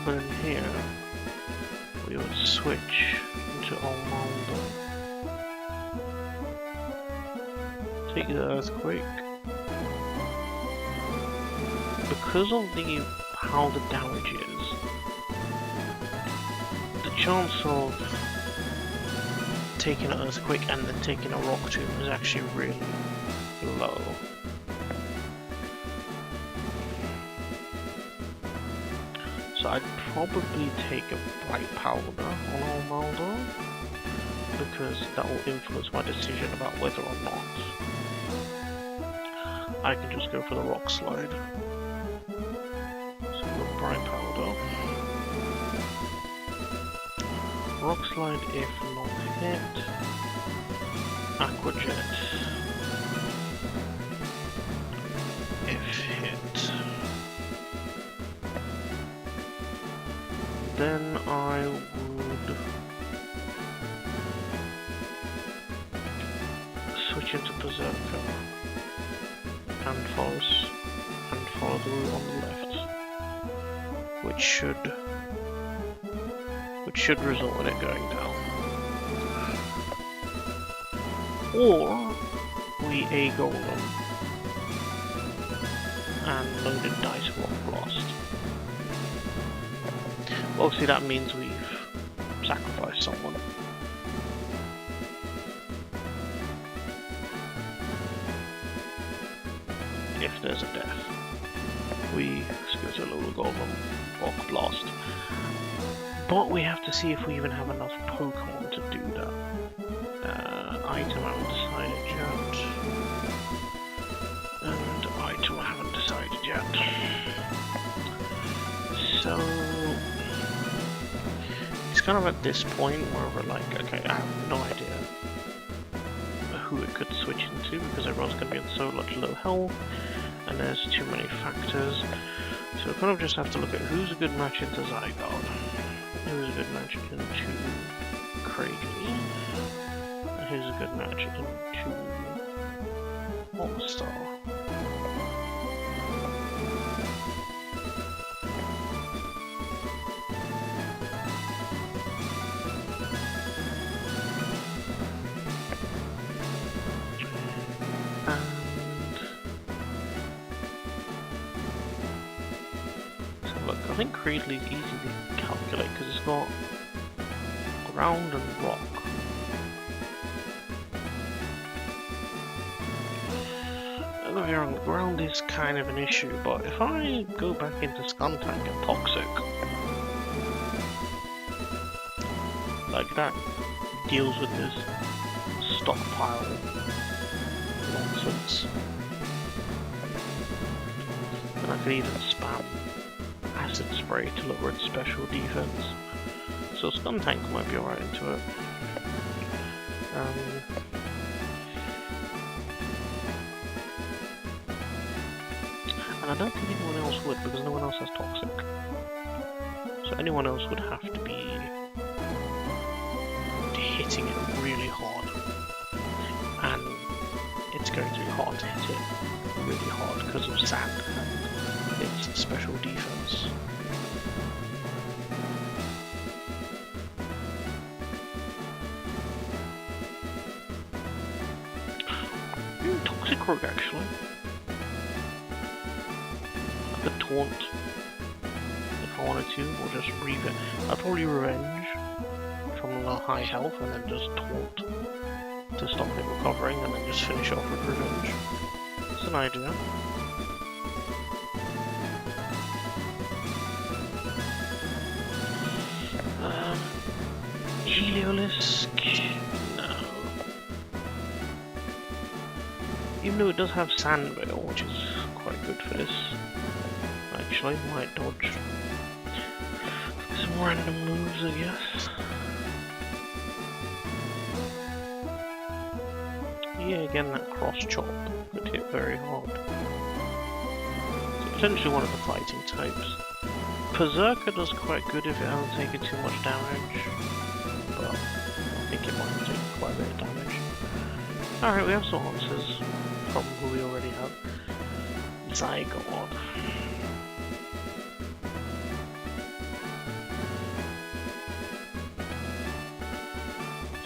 but in here we would switch into Almaldo, take the Earthquake, because of how the damage is, the chance of taking an Earthquake and then taking a Rock Tomb is actually really low. So I'd probably take a Bright Powder on Almaldo, because that will influence my decision about whether or not I can just go for the Rock Slide. So we've got Bright Powder. Rock Slide if not hit. Aquajet if hit. Then I would switch into Berserker and follow the route on the left, which should result in it going down. Or we A-Golem and loaded Dice Rock Blast. Obviously that means we've sacrificed someone. If there's a death, we go to Lower Golem, Rock Blast. But we have to see if we even have enough Pokémon to do that. Item I haven't decided yet. And item I haven't decided yet. So kind of at this point where we're like, okay, I have no idea who it could switch into because everyone's going to be on so much low health and there's too many factors. So we kind of just have to look at who's a good match into Zygarde, who's a good match into Cradley, and who's a good match into All-Star. I think Cradley's easy to calculate because it's got ground and rock. Don't get me wrong, the ground is kind of an issue, but if I go back into Skuntank and Toxic, like that deals with this stockpile nonsense. And I could even spam Acid Spray to lower its special defense. So Skuntank might be alright into it. And I don't think anyone else would because no one else has Toxic. So anyone else would have to be hitting it really hard. And it's going to be hard to hit it really hard because of sand and its special defense. Toxic Rogue actually. I could taunt if I wanted to, or just reave it. I'd probably revenge from a high health and then just taunt to stop it recovering and then just finish off with revenge. It's an idea. Heliolisk? No. Even though it does have Sandveil, which is quite good for this. Actually, might dodge some random moves, I guess. Yeah, again, that cross chop could hit very hard. So potentially one of the fighting types. Berserker does quite good if it hasn't taken too much damage, but I think it might have taken quite a bit of damage. Alright, we have some answers from who we already have. Zygarde.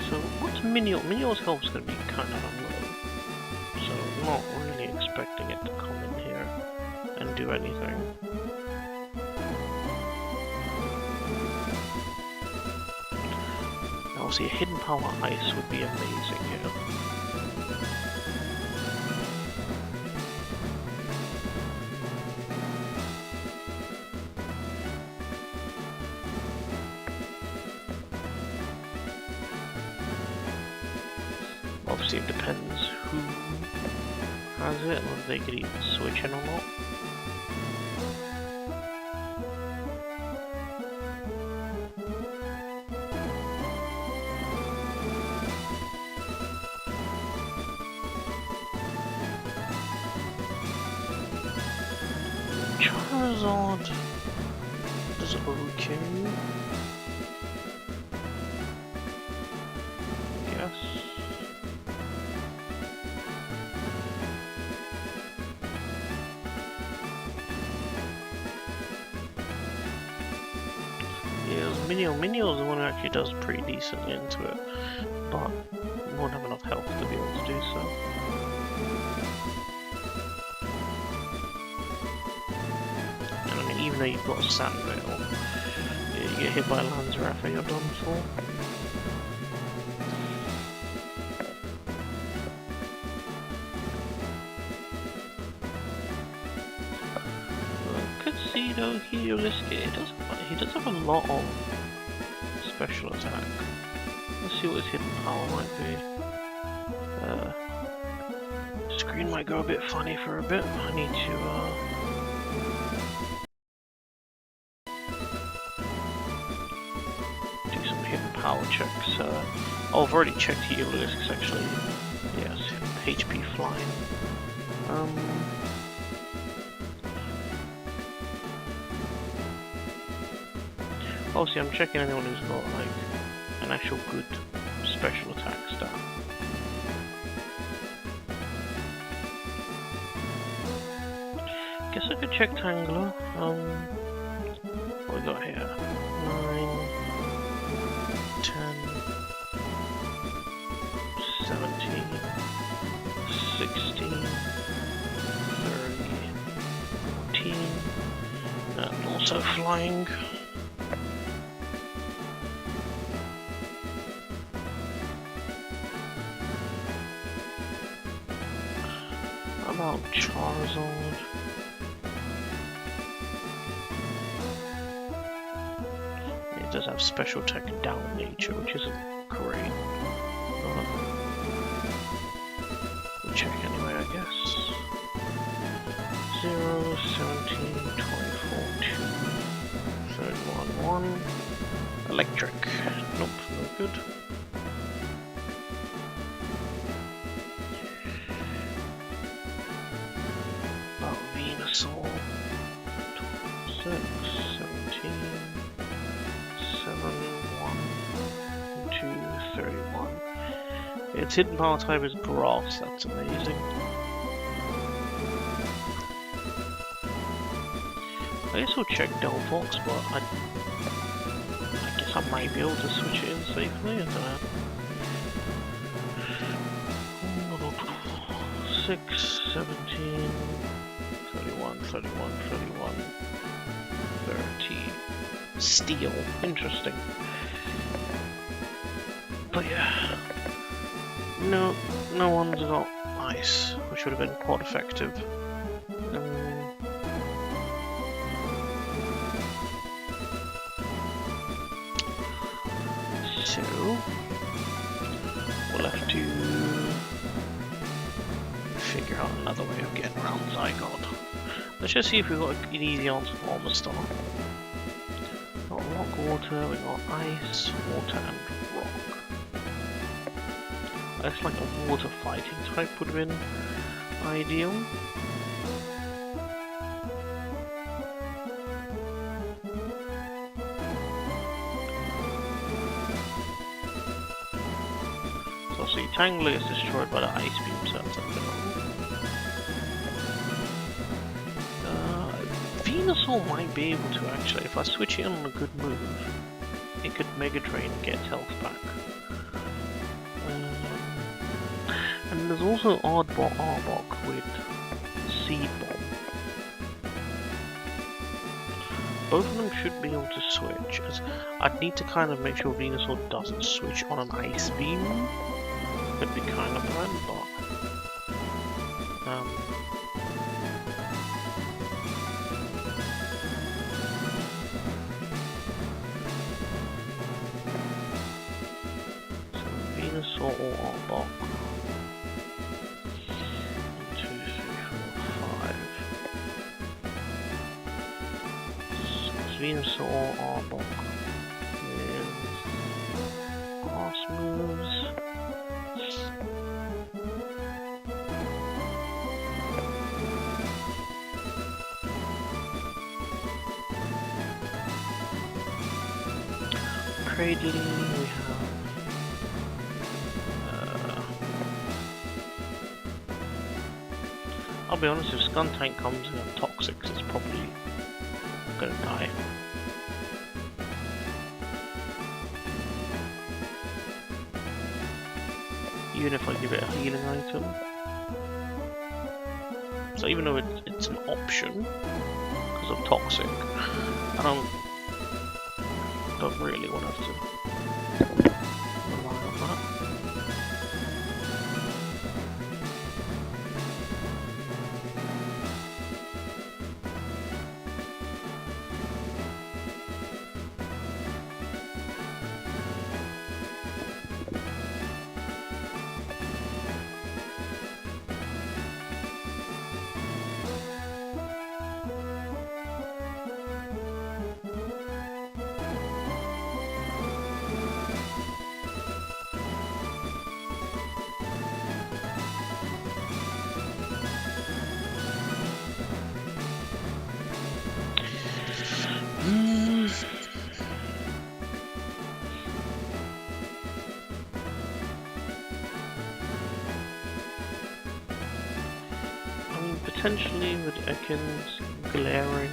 So what's Minior? Minior's health is going to be kind of low, so I'm not really expecting it to come in here and do anything. Obviously, a hidden power ice would be amazing here. Obviously, it depends who has it and whether they could even switch in or not. Charizard does okay. Yes. Yeah, Minio is the one who actually does pretty decently into it, but we won't have enough health to be able to do so. Even though you've got a Sandveil, you get hit by Lanzarath, you're done for. I could see though Heliolisk, he does have a lot of special attack. Let's see what his hidden power might be. Screen might go a bit funny for a bit. I need to do some Oh, I've already checked here, Lewis, actually. Yes, HP flying. Oh, see, I'm checking anyone who's got, like, an actual good special attack stat. Guess I could check Tangler. What we got here? 9, 10, 17, 16, 30, 14, and also flying. About Charizard. It does have special attack and down nature, which isn't great. We'll check anyway, I guess. 0, 17, 24, 2, 31, 1. Electric. Nope, no good. Venusaur. 6, 17, 7, 1, 2, 31. Its hidden power type is grass, that's amazing. I guess we'll check Delphox, but I guess I might be able to switch it in safely, I don't know. 6, 17, 31, 31, 31, 30. Steel. Interesting. But yeah. No one's got ice, which would have been quite effective. So we'll have to figure out another way of getting around Zygarde. Let's just see if we've got an easy answer for Almastar. We've got rock, water, we've got ice, water, and rock. That's like a water fighting type would have been ideal. So see, Tangler is destroyed by the ice beam, so that's a no. Venusaur might be able to actually, if I switch it on a good move, it could Mega Drain and get its health back. And there's also Oddball Arbok with Seed Bomb. Both of them should be able to switch, as I'd need to kind of make sure Venusaur doesn't switch on an Ice Beam. Could be kind of bad, but so Venusaur or Arbok. 1, 2, 3, 4, 5. So Venusaur or Arbok with grass moves. Cradily, we have I'll be honest, if Skuntank comes in on Toxics, it's probably gonna die. Even if I give it a healing item. So even though it's an option because of Toxic, I don't really want to have to rely on that. potentially with Ekans, glaring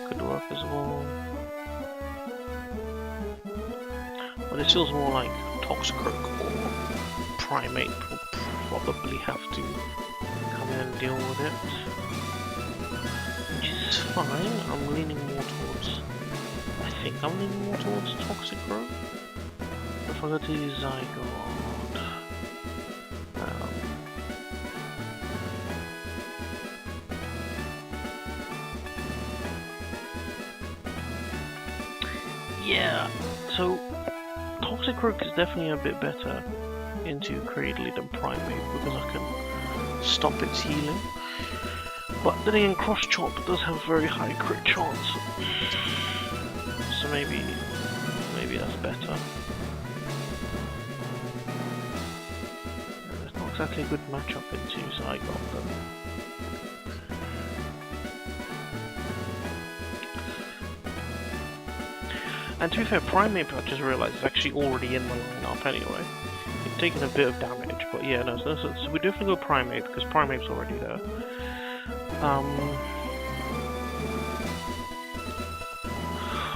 could work as well. But it feels more like Toxicroak or Primate will probably have to come in and deal with it. Which is fine. I'm leaning more towards... I think I'm leaning more towards Toxicroak. If I go to Zygarde... yeah, so Toxicroak is definitely a bit better into Cradley than Primate because I can stop its healing. But then again, Cross Chop does have very high crit chance, so maybe that's better. It's not exactly a good matchup into Zygarde though. And to be fair, Primate, I just realised, is actually already in the lineup anyway. It's taken a bit of damage, but yeah, no, so we definitely go Primate, because Primate's already there.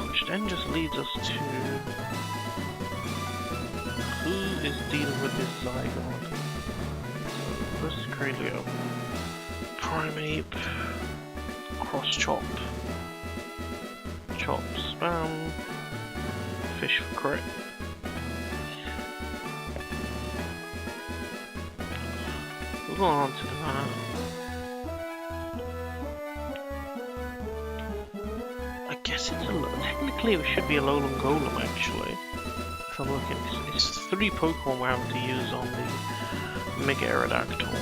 Which then just leads us to... who is dealing with this Zygarde? So, this is Cradley. Primate... Cross Chop... Chop Spam... Fish for crit. We'll go on to that. I guess it's a... technically it should be a Alolan Golem actually. If I'm looking, it's 3 Pokemon we're having to use on the Mega Aerodactyl.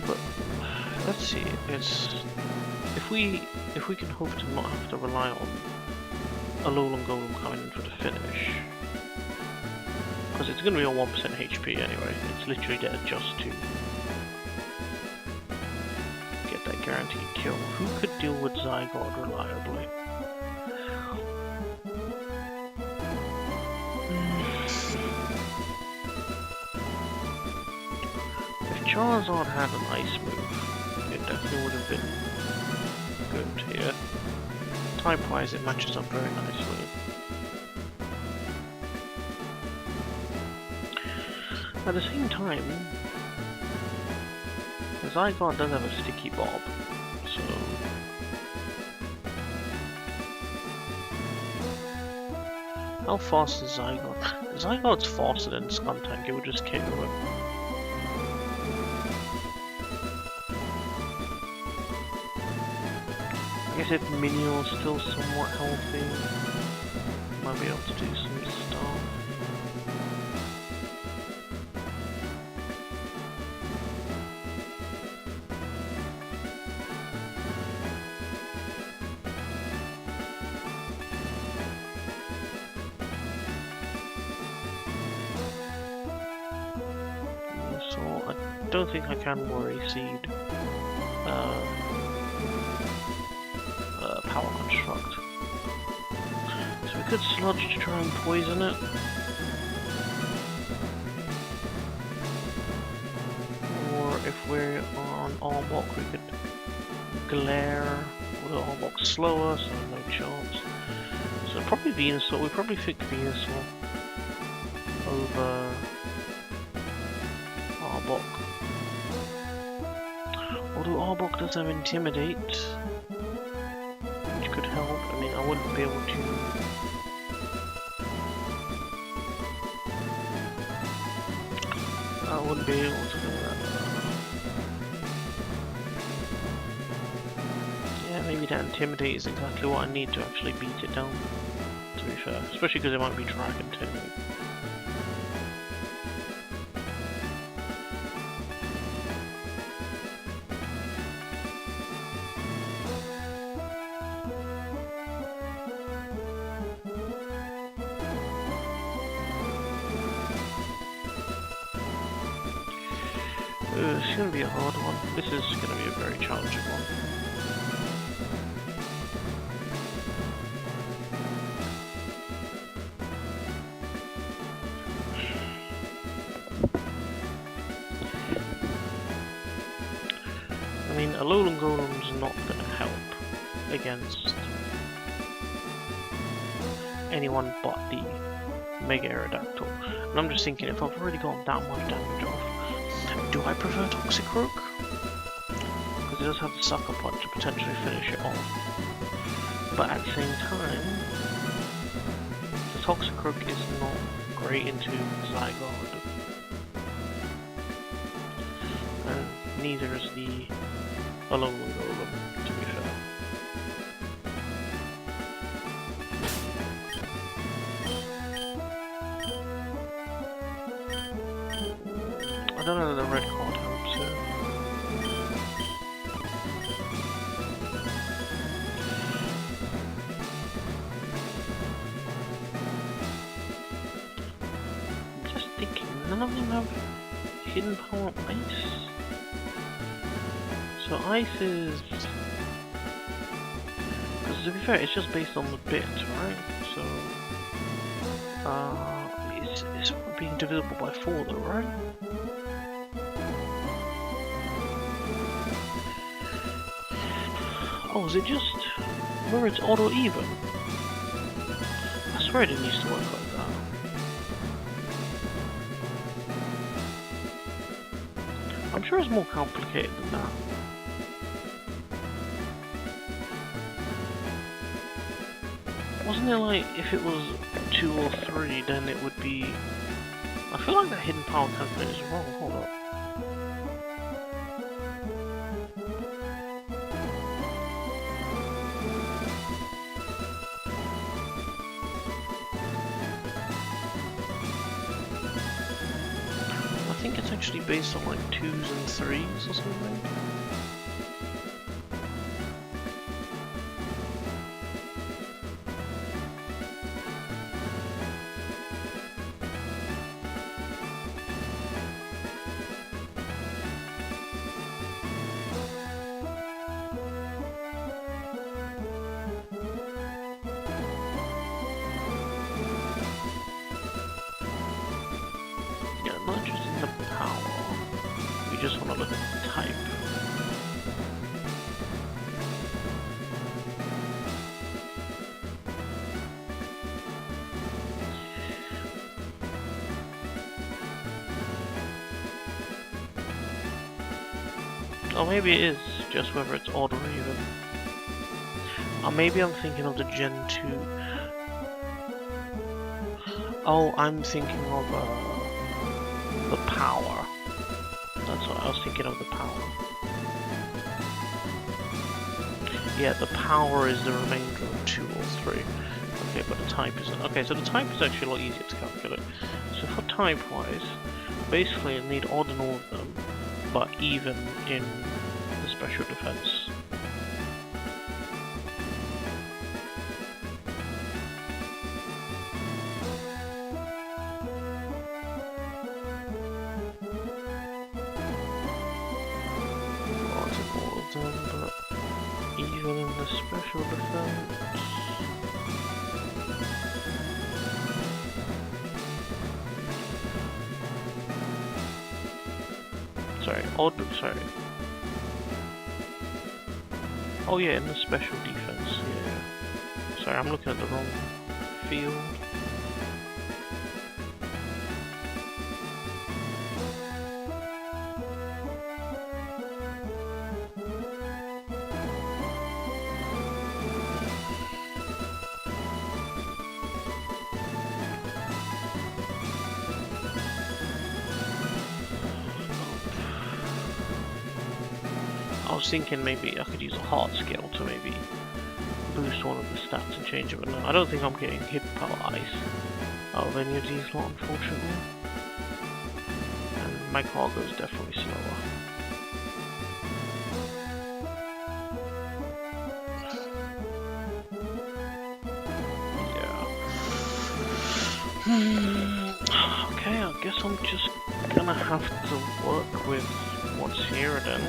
But let's see, it's... if we can hope to not have to rely on Alolan Golem coming in for the finish, because it's going to be on 1% HP anyway. It's literally there just to get that guaranteed kill. Who could deal with Zygarde reliably? If Charizard had an ice move, it definitely would have been good here. Type-wise, it matches up very nicely. At the same time, the Zygarde does have a sticky bob, so... how fast is Zygarde? Zygarde's faster than Skuntank, it would just KO it. I guess if Minior's still somewhat healthy, might be able to do some stuff. So I don't think I can worry Seed. Power Construct. So we could Sludge to try and poison it. Or if we're on Arbok, we could Glare. Or the Arbok's slower, so no chance. So probably Venusaur. We probably pick Venusaur over Arbok. Although Arbok does have Intimidate, could help. I mean, I wouldn't be able to... I wouldn't be able to do that. Yeah, maybe that Intimidate is exactly what I need to actually beat it down, to be fair. Especially because it might be Dragon Tail. It's going to be a hard one. This is going to be a very challenging one. Alolan Golem's not going to help against anyone but the Mega Aerodactyl. And I'm just thinking, if I've already gotten that much damage off, do I prefer Toxicroak? Because it does have the Sucker Punch to potentially finish it off. But at the same time, the Toxicroak is not great into Zygarde. And neither is the Alolan Golem, to be fair. I don't know that the red card helps here. I'm just thinking, none of them have hidden power ice. So ice is... because to be fair, it's just based on the bit, right? So... it's being divisible by 4 though, right? Oh, is it just where it's odd or even? I swear it didn't used to work like that. I'm sure it's more complicated than that. Wasn't it like, if it was 2 or 3, then it would be... I feel like that hidden power calculator is wrong, hold up. I think it's actually based on like 2s and 3s or something. Not just in the power, we just want to look at the type. Or maybe it is just whether it's odd or even. Or maybe I'm thinking of the Gen 2. Oh, I'm thinking of the power. That's what I was thinking of, the power. Yeah, the power is the remainder of 2 or 3. Okay, but the type isn't. Okay, so the type is actually a lot easier to calculate. So for type-wise, basically I need odd in all of them, but even in the special defense. But even in the special defense, sorry. Oh yeah, in the special defense, yeah. Sorry, I'm looking at the wrong field. I was thinking maybe I could use a heart scale to maybe boost one of the stats and change it, but no, I don't think I'm getting hidden power ice out of any of these lot, unfortunately. And my cargo is definitely slower. Yeah. Okay, I guess I'm just gonna have to work with what's here then.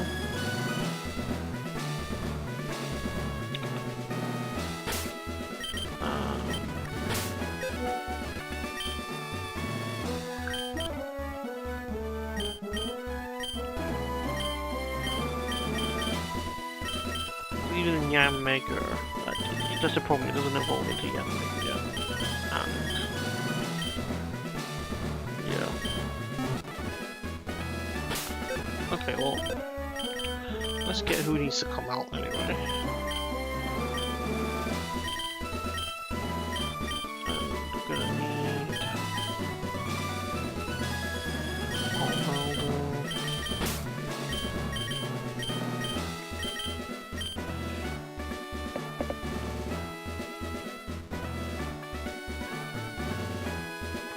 even in Yam Mega, that's the problem, it doesn't evolve into Yam Mega yet. And yeah. Okay, well, let's get who needs to come out anyway. And we're gonna need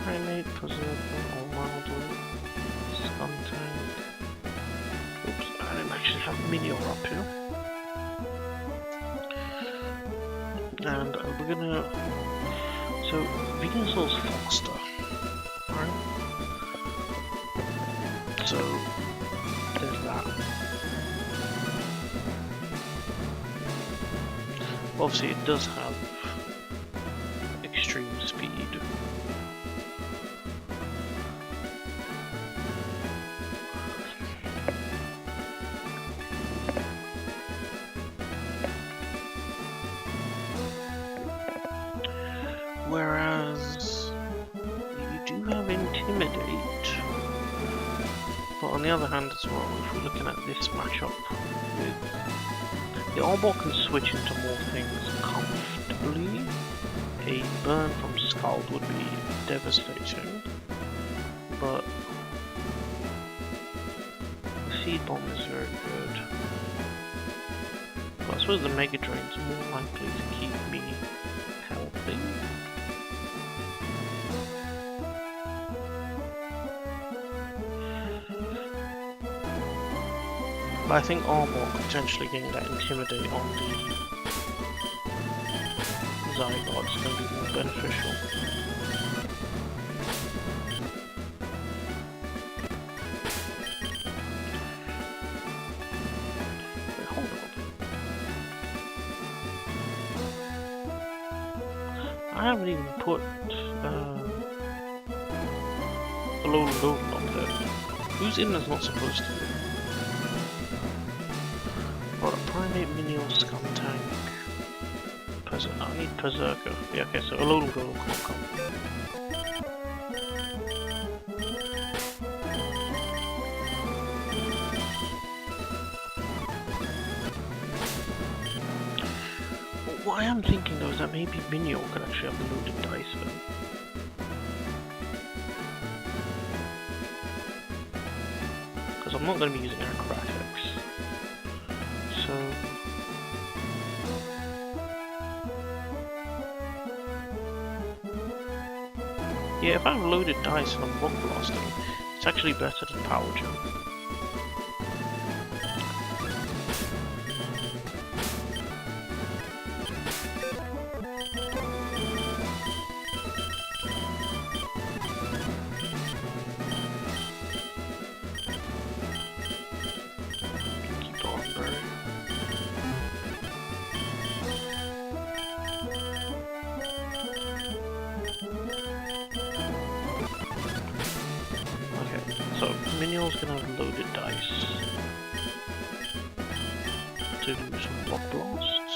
Primate, Preserver, Almaldo, Skuntank. Oops, I didn't actually have Minior up here. And we're gonna... So, Venusaur's faster. Right? So, there's that. Obviously, it does have extreme speed. Whereas you do have Intimidate, but on the other hand as well, if we're looking at this matchup with the Arbor can switch into more things comfortably. A burn from Scald would be devastating, but the Seed Bomb is very good. But I suppose the Mega Drain's more likely to keep me healthy. But I think Arbok potentially getting that Intimidate on the Zygarde is going to be more beneficial. Wait, hold on. I haven't even put Alolan up there. Who's in that's not supposed to be? Got a Primate, Minior, Skuntank. I need Berserker. Yeah, okay, so Alolan can't come. What I am thinking though is that maybe Minior could actually have the loaded dice then. Because I'm not going to be using Acrobatics. So... yeah, if I have loaded dice and I'm rock blasting, it's actually better than Power Gem. Keep on burning. So, Minior's gonna have loaded dice to do some rock blasts.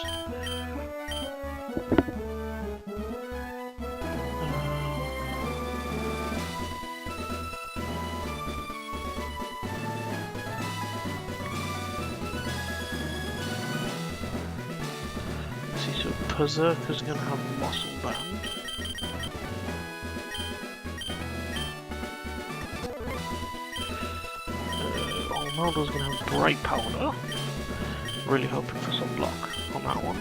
Let's see, so Berserker's gonna have Muscle Band. Almaldo's gonna have Bright Powder. Really hoping for some luck on that one.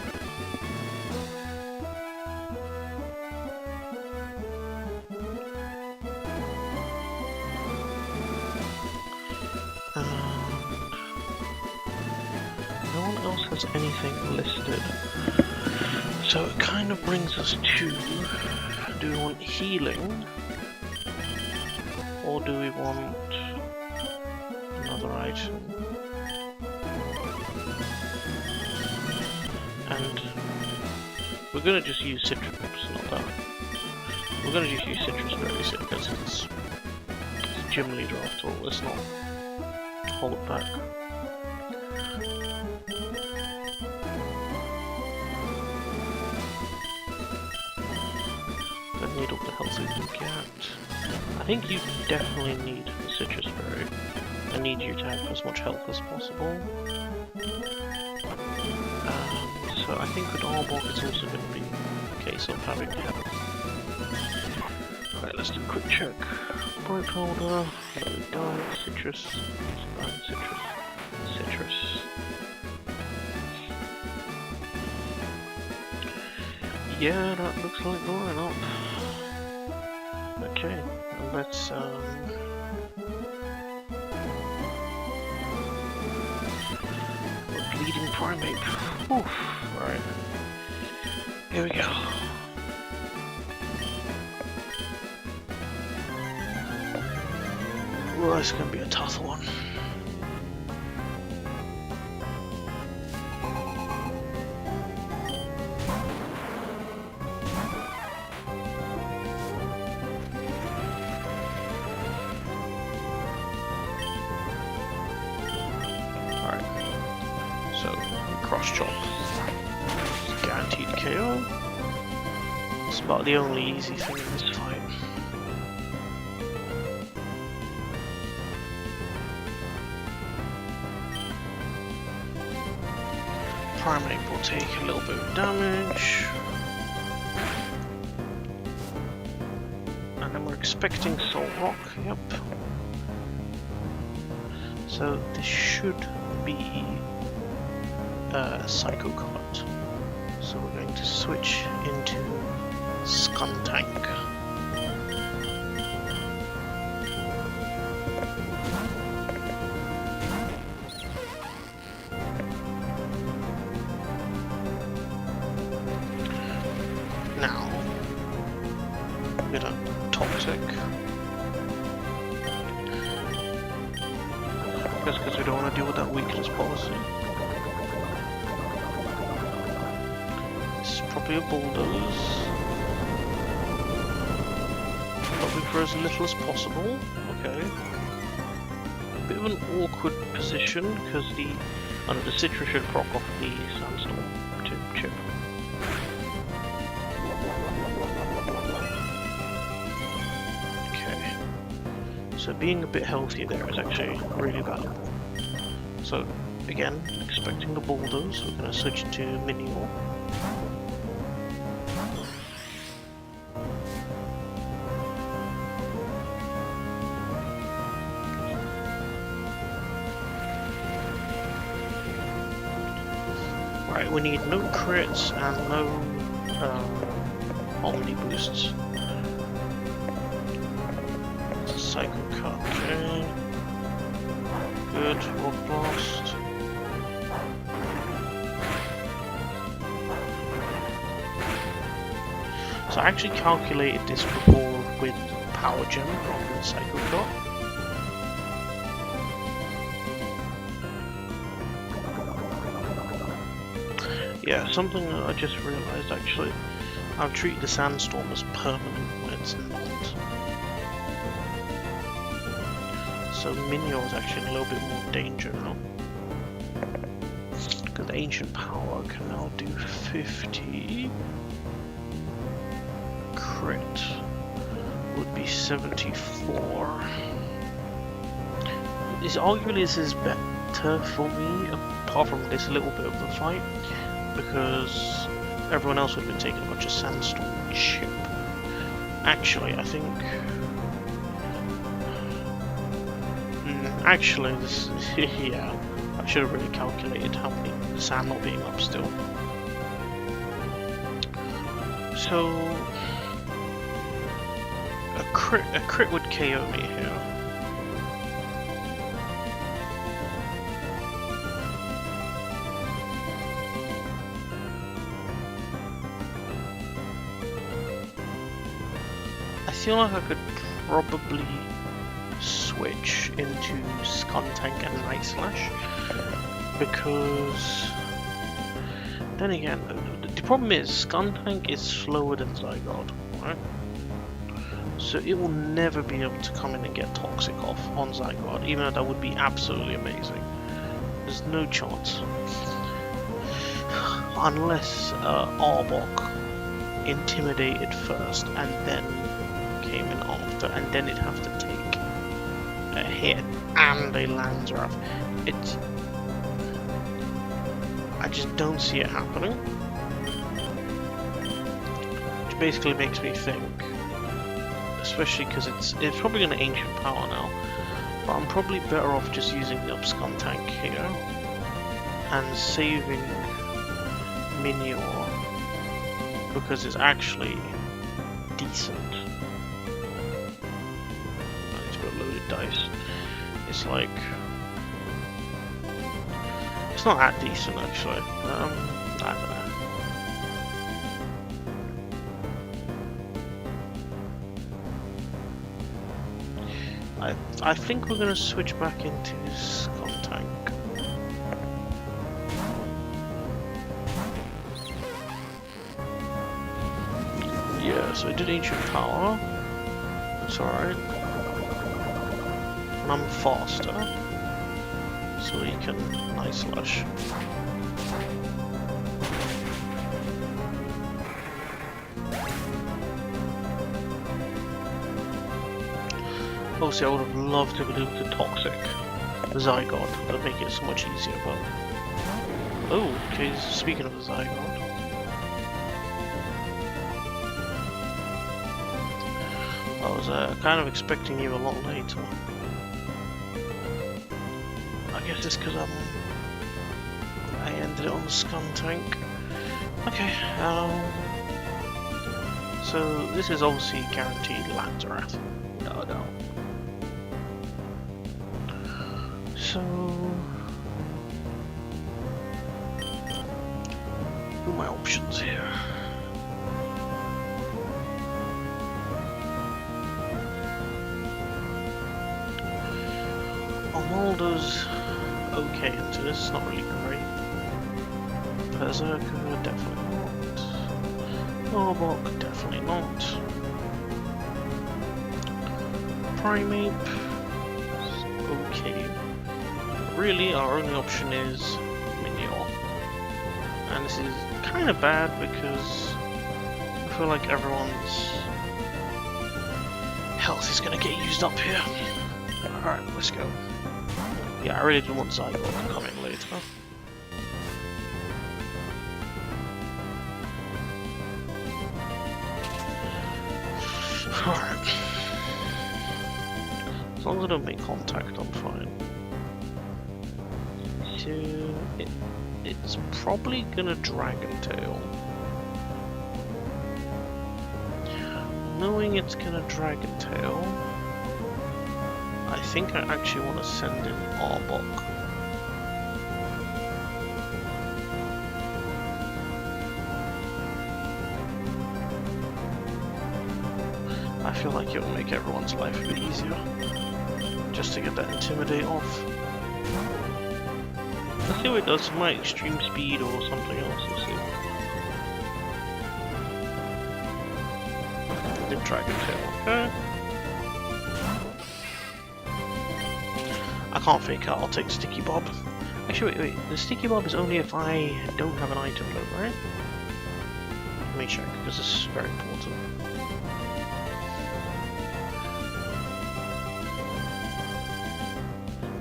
No one else has anything listed. So it kind of brings us to, do we want healing? Or do we want another item? And we're gonna just use Citrus, not that. We're gonna just use Citrus Berries because it's Gym Leader after all, let's not hold back. need all the health we can get. I think you definitely need the citrus berry. I need you to have as much health as possible. So I think with Arbok it's also going to be a case of having health. Right, let's do a quick check. Bright powder, diet, citrus, citrus. Yeah, that looks like the lineup. Okay, let's bleeding primate. Oof. Right. Here we go. Well, it's gonna be a tough one. About the only easy thing in this fight. Primate will take a little bit of damage. And then we're expecting Soul Rock, yep. So this should be a Psycho Cut. So we're going to switch into Skuntank. Now, we're gonna Toxic. Just because we don't want to deal with that weakness policy. It's probably a Bulldoze. For as little as possible. Okay. Bit of an awkward position because the citrus should proc off the sandstorm chip. Okay. So being a bit healthy there is actually really valuable. So again, expecting the Bulldoze, we're going to switch to Minior. Right, we need no crits and no Omni boosts. Psycho Cut, okay. Good, Rock Blast. So I actually calculated this before with Power Gem rather than Psycho Cut. Yeah, something that I just realised actually, I've treated the sandstorm as permanent when it's not. So Minior is actually in a little bit more danger now. Because Ancient Power can now do 50. Crit would be 74. Arguably this is better for me, apart from this little bit of the fight. Because everyone else would have been taking a bunch of sandstorm chip. Actually, I think... actually, this... yeah, I should have really calculated how many sand not being up still. So... a crit would KO me here. I feel like I could probably switch into Skuntank and Night Slash because then again the problem is Skuntank is slower than Zygarde, right? So it will never be able to come in and get Toxic off on Zygarde, even though that would be absolutely amazing. There's no chance. Unless Arbok intimidated first and then came in after, and then it'd have to take a hit and a Landsrath. I just don't see it happening. Which basically makes me think, especially because it's probably an ancient power now, but I'm probably better off just using the Upscon tank here and saving Minior because it's actually decent. I need to go loaded dice. It's like, it's not that decent actually. I don't know. I think we're gonna switch back into Scum Tank. Yeah, so I did Ancient Power. That's alright. And I'm faster. So you can Night Slash. Obviously, I would have loved to do the Toxic Zygote. That'd make it so much easier, but... Oh, okay, speaking of the Zygote. I was kind of expecting you a lot later. I guess it's because I ended it on the Scum Tank. Okay, so this is obviously guaranteed Landsrath. No doubt. So, what are my options here? Armaldo's okay into this, not really great. Berserker, definitely not. Arbok, definitely not. Primeape, okay. Really, our only option is Minior. And this is kind of bad because I feel like everyone's health is going to get used up here. Alright, let's go. Yeah, I really didn't want Zygote to come in later. Alright. As long as I don't make contact, I'm fine. So, it's probably gonna Dragon Tail. Knowing it's gonna Dragon Tail, I think I actually want to send in Arbok. I feel like it will make everyone's life a bit easier, just to get that Intimidate off. Let's see what it does to my extreme speed or something else. Let's see. The Dragon Tail, okay. I can't fake out, I'll take Sticky Bob. Actually, wait, the Sticky Bob is only if I don't have an item load, right? Let me check, because this is very important.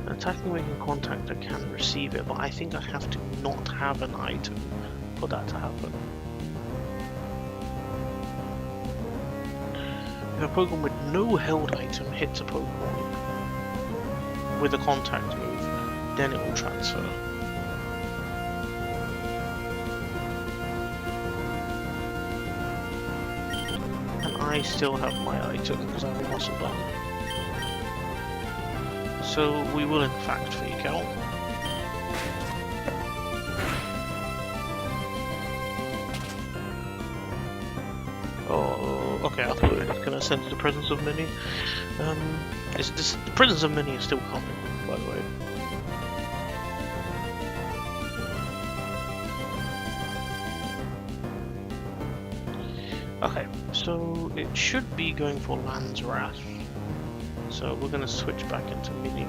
Attacking making contact, I can receive it, but I think I have to not have an item for that to happen. If a Pokemon with no held item hits a Pokemon with a contact move, then it will transfer. And I still have my item because I have a muscle button. So we will in fact fake out. Oh, okay, I thought we were just gonna sense the presence of Mini. The presence of Mini is still coming, by the way. Okay, so it should be going for Landsrath. So we're going to switch back into Minior.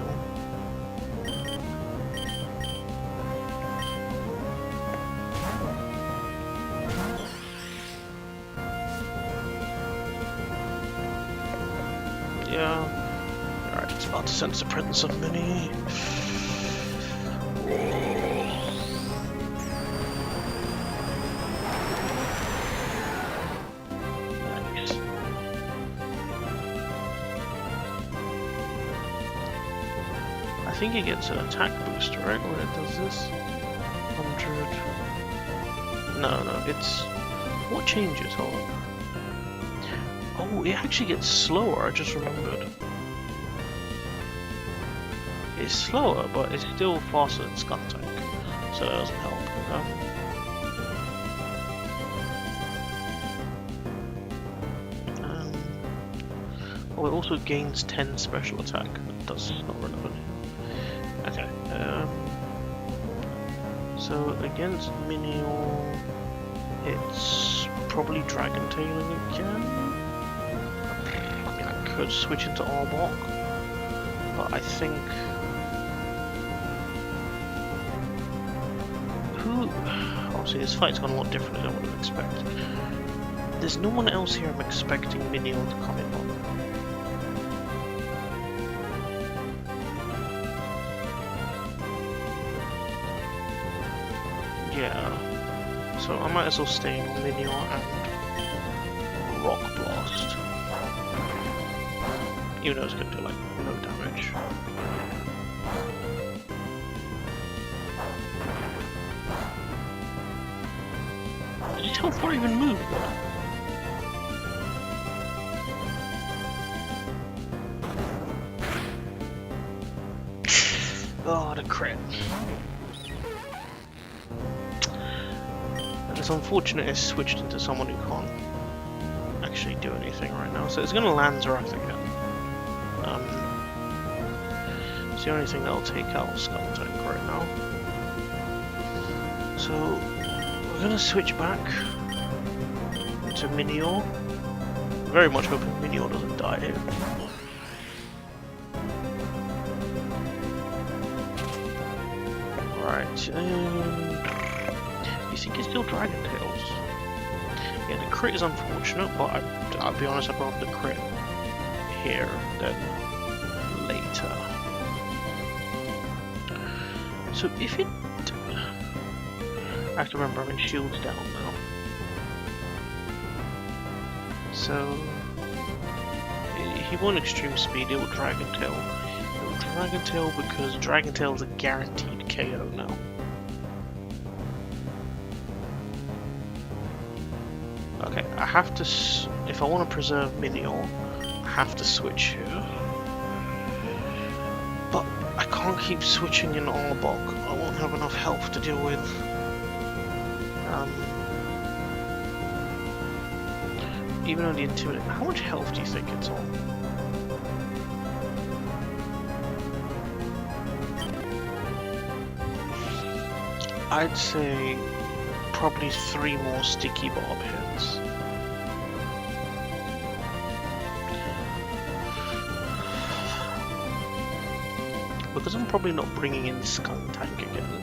Yeah. Alright, it's about to sense the presence of Mini. Nice. I think it gets an attack boost, right, when it does this? 100... No, it's... What changes? Hold on. Oh, it actually gets slower, I just remembered. It's slower, but it's still faster than Skuntank, so that doesn't help. Oh, it also gains 10 special attack, but that's not relevant. Okay, so against Minior, it's probably Dragon Tailing again. I mean, I could switch into Arbok, but I think... Obviously, this fight's gone a lot different than I would have expected. There's no one else here I'm expecting Minior to come in on. Yeah, so I might as well stay on Minior and Rock Blast. Even though it's going to do like no damage. Did you tell before I even moved? Oh, the crit. It's unfortunate it's switched into someone who can't actually do anything right now. So it's going to land Zerath again. It's the only thing that'll take out Skuntank right now. So we're going to switch back to Minior. Very much hoping Minior doesn't die here. Right. You think it's still Dragon Tails? Yeah, the crit is unfortunate, but I'll be honest, I'd rather the crit here than later. So if it... I have to remember I'm in shields down now. So... he won extreme speed, it will Dragon Tail. It will Dragon Tail because Dragon Tail is a guaranteed KO now. Okay, I have to, if I want to preserve Minior, I have to switch here. But I can't keep switching in Arbok, I won't have enough health to deal with. Even on the Intimidate, how much health do you think it's on? I'd say probably 3 more Sticky Barb hits. Because I'm probably not bringing in Skuntank again.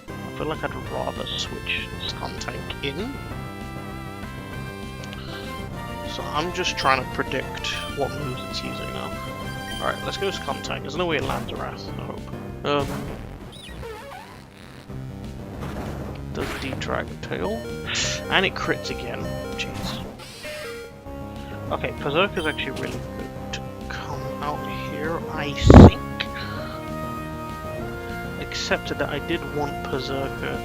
I feel like I'd rather switch Skuntank in. So I'm just trying to predict what moves it's using now. Alright, let's go Skuntank. There's no way it lands Wrath, I hope. Does the Dragon Tail. And it crits again. Jeez. Okay, Berserker's actually really good to come out here, I think. Except that I did want Berserker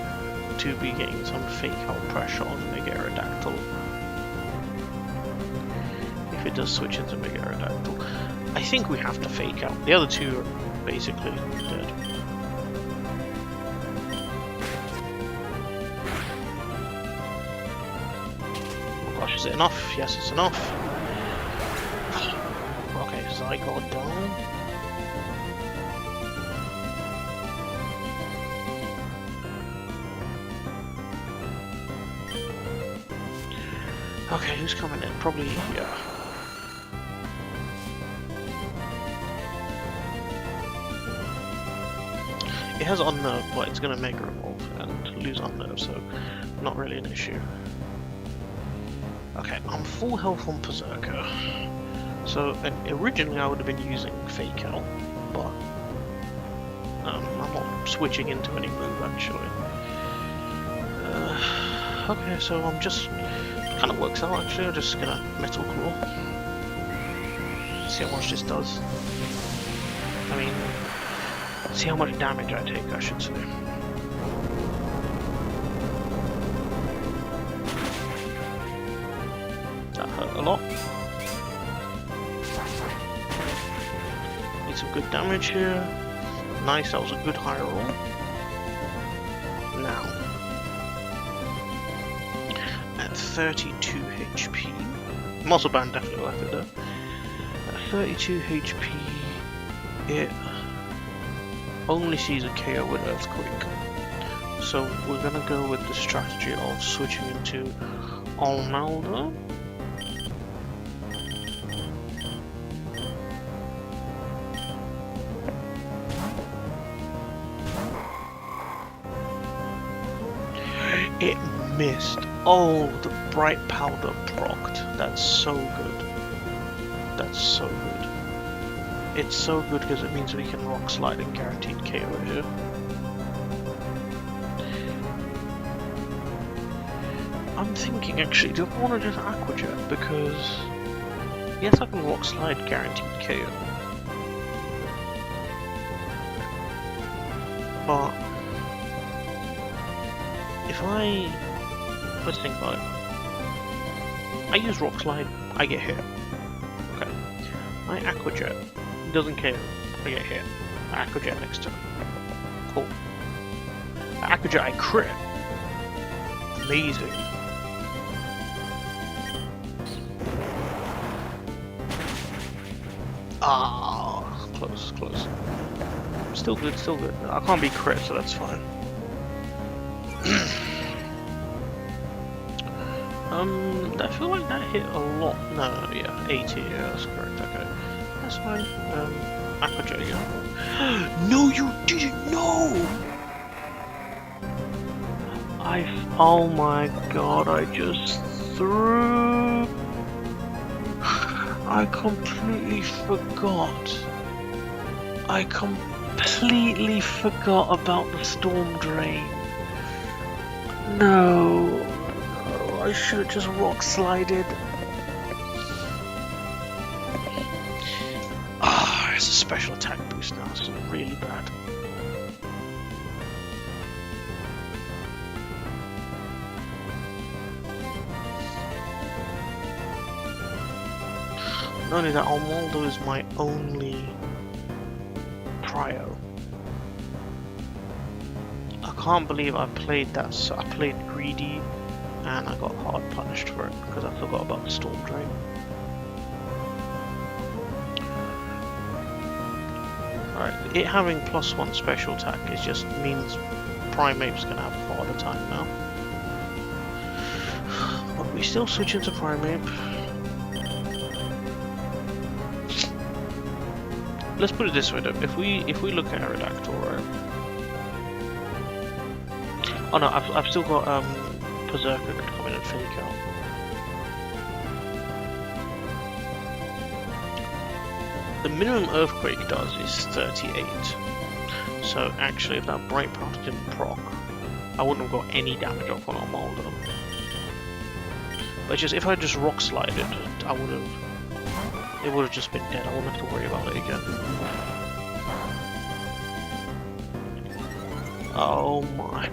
to be getting some fake out pressure on Megarodactyl. If it does switch into Megarodactyl. I think we have to fake out. The other two are basically dead. Is it enough? Yes, it's enough. Okay, Zygarde down. Okay, who's coming in? Probably, yeah. It has Unnerve, but it's going to Mega Evolve and lose Unnerve, so not really an issue. Okay, I'm full health on Berserker, So originally I would have been using Fake Out, but I'm not switching into any move actually. Okay, so I'm just kind of works out actually. I'm just gonna Metal Claw. See how much this does. I mean, see how much damage I take, I should say. That hurt a lot. Need some good damage here. Nice, that was a good high roll. Now, at 32 HP, Muscle Band definitely worth it though. At 32 HP, it only sees a KO with Earthquake. So we're gonna go with the strategy of switching into Almalda. It missed. Oh, the bright powder procced. That's so good. That's so good. It's so good because it means we can rock slide and guaranteed KO here. I'm thinking actually, do I want to just Aqua Jet? Because yes, I can rock slide guaranteed KO. But if let's think about it. I use Rock Slide, I get hit. Okay. I Aqua Jet, doesn't KO, I get hit. I Aqua Jet next turn. Cool. I Aqua Jet, I crit. Amazing. Ah, close, close. Still good, still good. I can't be crit, so that's fine. I feel like that hit a lot. No, yeah, 80, yeah, that's correct, okay. That's fine. Aqua Jet again. No, you didn't! No! Oh my god, I just threw... I completely forgot. I completely forgot about the Storm Drain. No. I should have just rock slided. Ah, it's a special attack boost now, so really bad. Not only that, Almaldo is my only prio. I can't believe I played that. So I played greedy. And I got hard punished for it because I forgot about the Storm Drain. Alright, it having +1 special attack just means Primape's gonna have a harder time now. But we still switch into Primeape. Let's put it this way though, if we look at Aerodactyl, right? Oh no, I've still got Berserker could come in and Fake Out. The minimum Earthquake does is 38. So actually, if that Bright Powder didn't proc, I wouldn't have got any damage off on Almaldo. But just if I just rock slided, I would have. It would have just been dead. I wouldn't have to worry about it again. Oh my.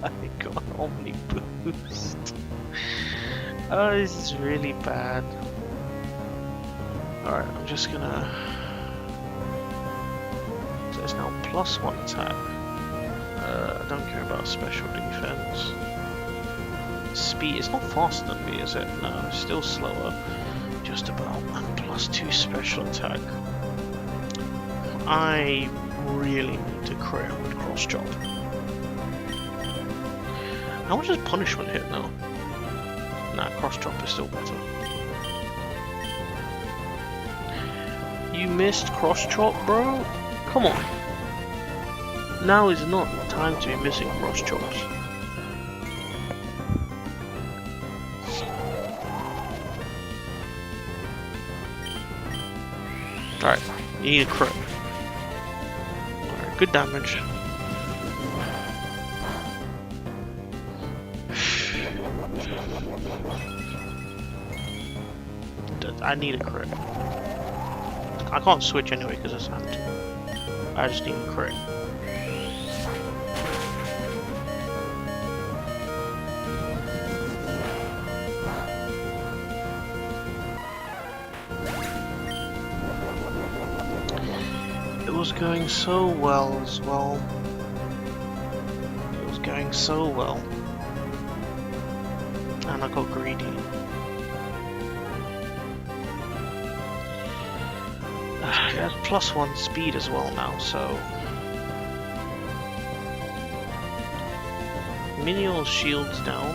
I got Omni Boost. Oh, this is really bad. Alright, I'm just gonna... So it's now +1 attack. I don't care about special defense. Speed, it's not faster than me, is it? No, it's still slower. Just about. And +2 special attack. I really need to crit with Cross Chop. How much does punishment hit now? Nah, Cross Chop is still better. You missed Cross Chop, bro? Come on. Now is not the time to be missing Cross Chops. Alright, you need a crit. Alright, good damage. I need a crit. I can't switch anyway because it's empty. I just need a crit. It was going so well as well. It was going so well. And I got greedy. It has +1 speed as well now, so... Minion shields down.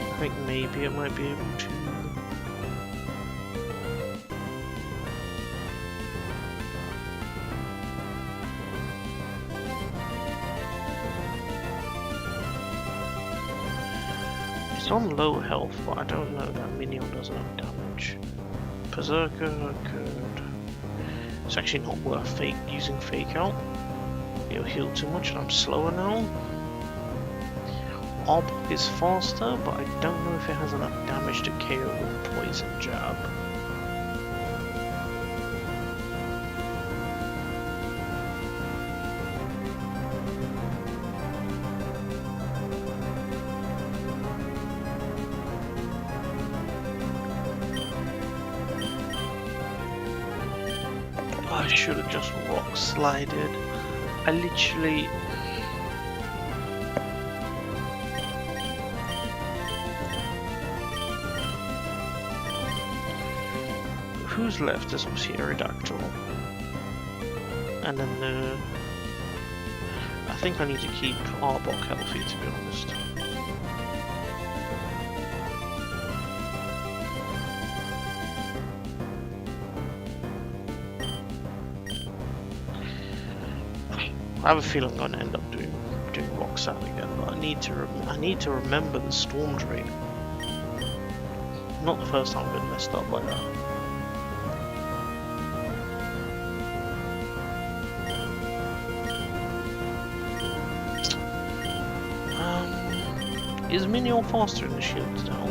I think maybe it might be able to... It's on low health, but I don't know that Minion does enough damage. Berserker could... It's actually not worth using Fake Out. It'll heal too much and I'm slower now. Orb is faster, but I don't know if it has enough damage to KO with Poison Jab. I should have just rock slided. I literally... Who's left? This was Aerodactyl. And then the... I think I need to keep Arbok healthy, to be honest. I have a feeling I'm going to end up doing Rock Sand again, but I need to remember the Storm Drain. Not the first time I've been messed up by that. Is Minion faster in the shields now?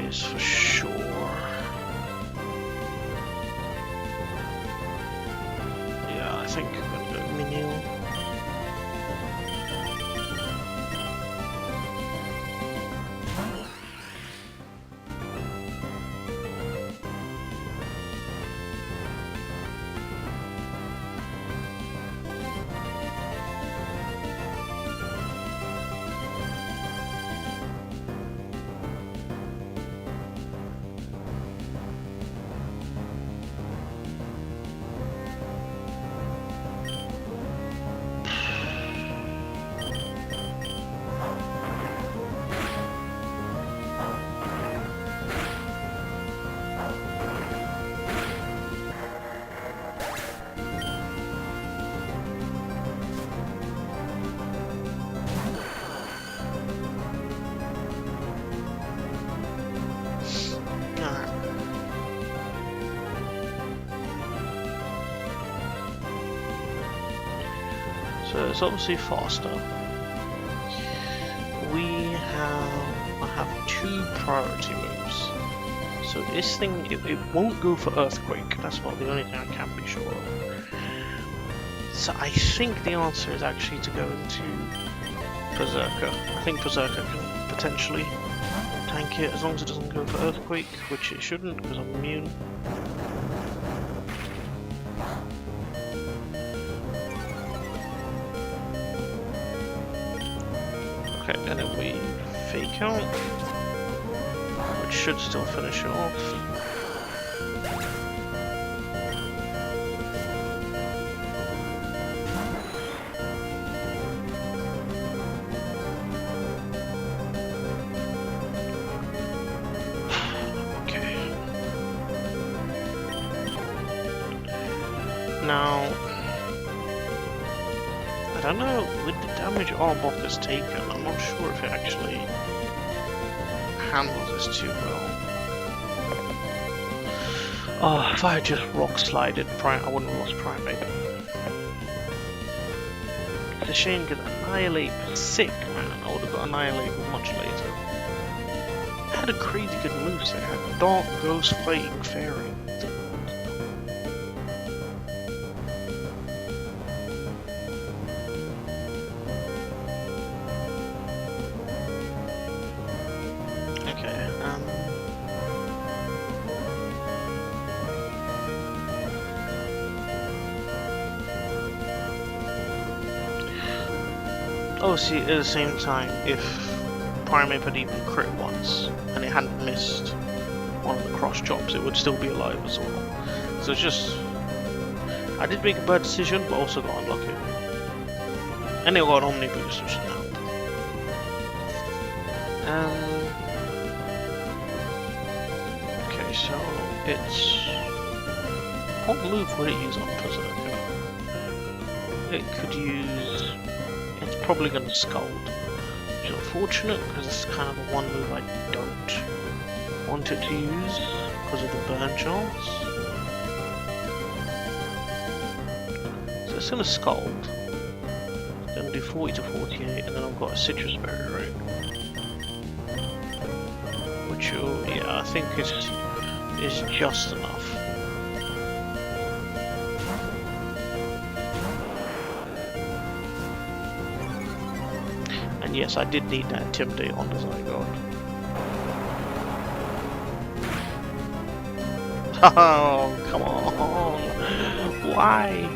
For sure. Yeah, I think I'm gonna go Minion. So it's obviously faster. I have 2 priority moves. So this thing, it won't go for Earthquake. That's not the only thing I can be sure of. So I think the answer is actually to go into Berserker. I think Berserker can potentially tank it as long as it doesn't go for Earthquake, which it shouldn't because I'm immune. Okay, and then we Fake Out, which should still finish it off. Okay. Now, I don't know, with the damage Arbok has taken, I'm not sure if it actually handles this too well. Oh, if I had just rock slided Prime, I wouldn't have lost Primate. It's a shame because Annihilate was sick, man. I would have got Annihilate much later. It had a crazy good moveset. It had Dark, Ghost, Fighting, Fairy. Obviously, at the same time, if Primate had even crit once and it hadn't missed one of the cross chops, it would still be alive as well. So it's just, I did make a bad decision, but also got unlucky. And it got Omni Boost, which didn't help. Okay, so it's, what move would it use on Berserker? It could use. It's probably going to Scold, which is unfortunate because it's kind of the one move I don't want it to use because of the burn chance. So it's going to Scold. It's going to do 40 to 48, and then I've got a Citrus Berry, right? Which will, yeah, I think is just enough. And yes, I did need that Intimidate on the Zygarde. Oh, come on! Why?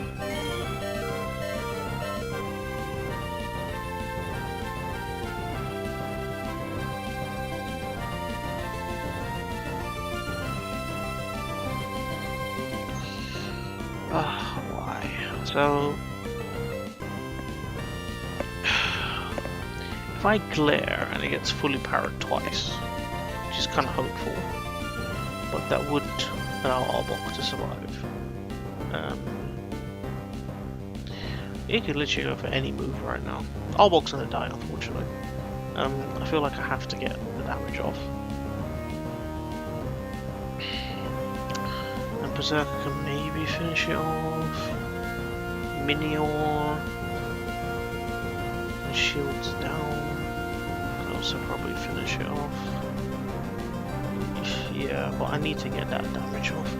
Why? So... if I glare and it gets fully parried twice, which is kind of hopeful, but that would allow Arbok to survive. It could literally go for any move right now. Arbok's gonna die, unfortunately. I feel like I have to get the damage off. And Berserker can maybe finish it off. Minior. And shields down. Also probably finish it off. Yeah, but I need to get that damage off.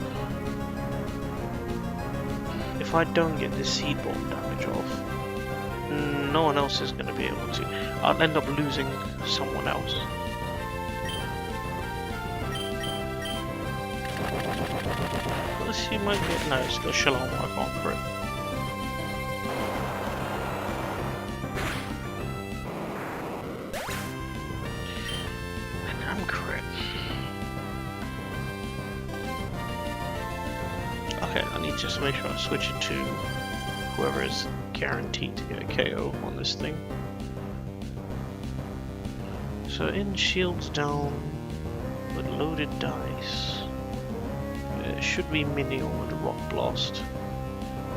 If I don't get this Seed Bomb damage off, no one else is going to be able to. I'll end up losing someone else. Let's see, might get. No, it's got Shalom, I can't crit. Okay, I need to just make sure I switch it to whoever is guaranteed to get a KO on this thing. So in shields down with loaded dice, it should be Minior with a Rock Blast.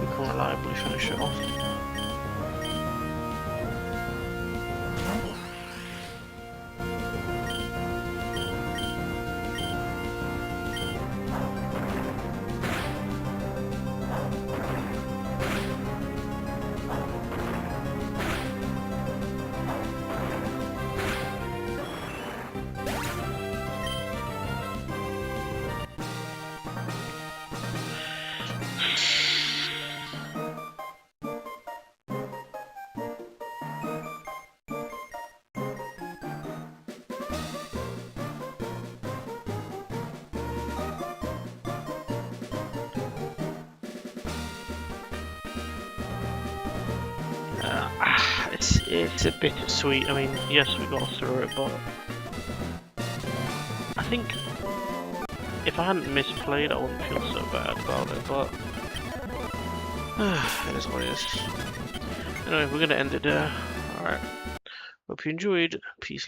We can reliably finish it off. It's a bittersweet. I mean, yes, we got through it, but I think if I hadn't misplayed, I wouldn't feel so bad about it. But it is what it is. Anyway, we're gonna end it there. All right. Hope you enjoyed. Peace.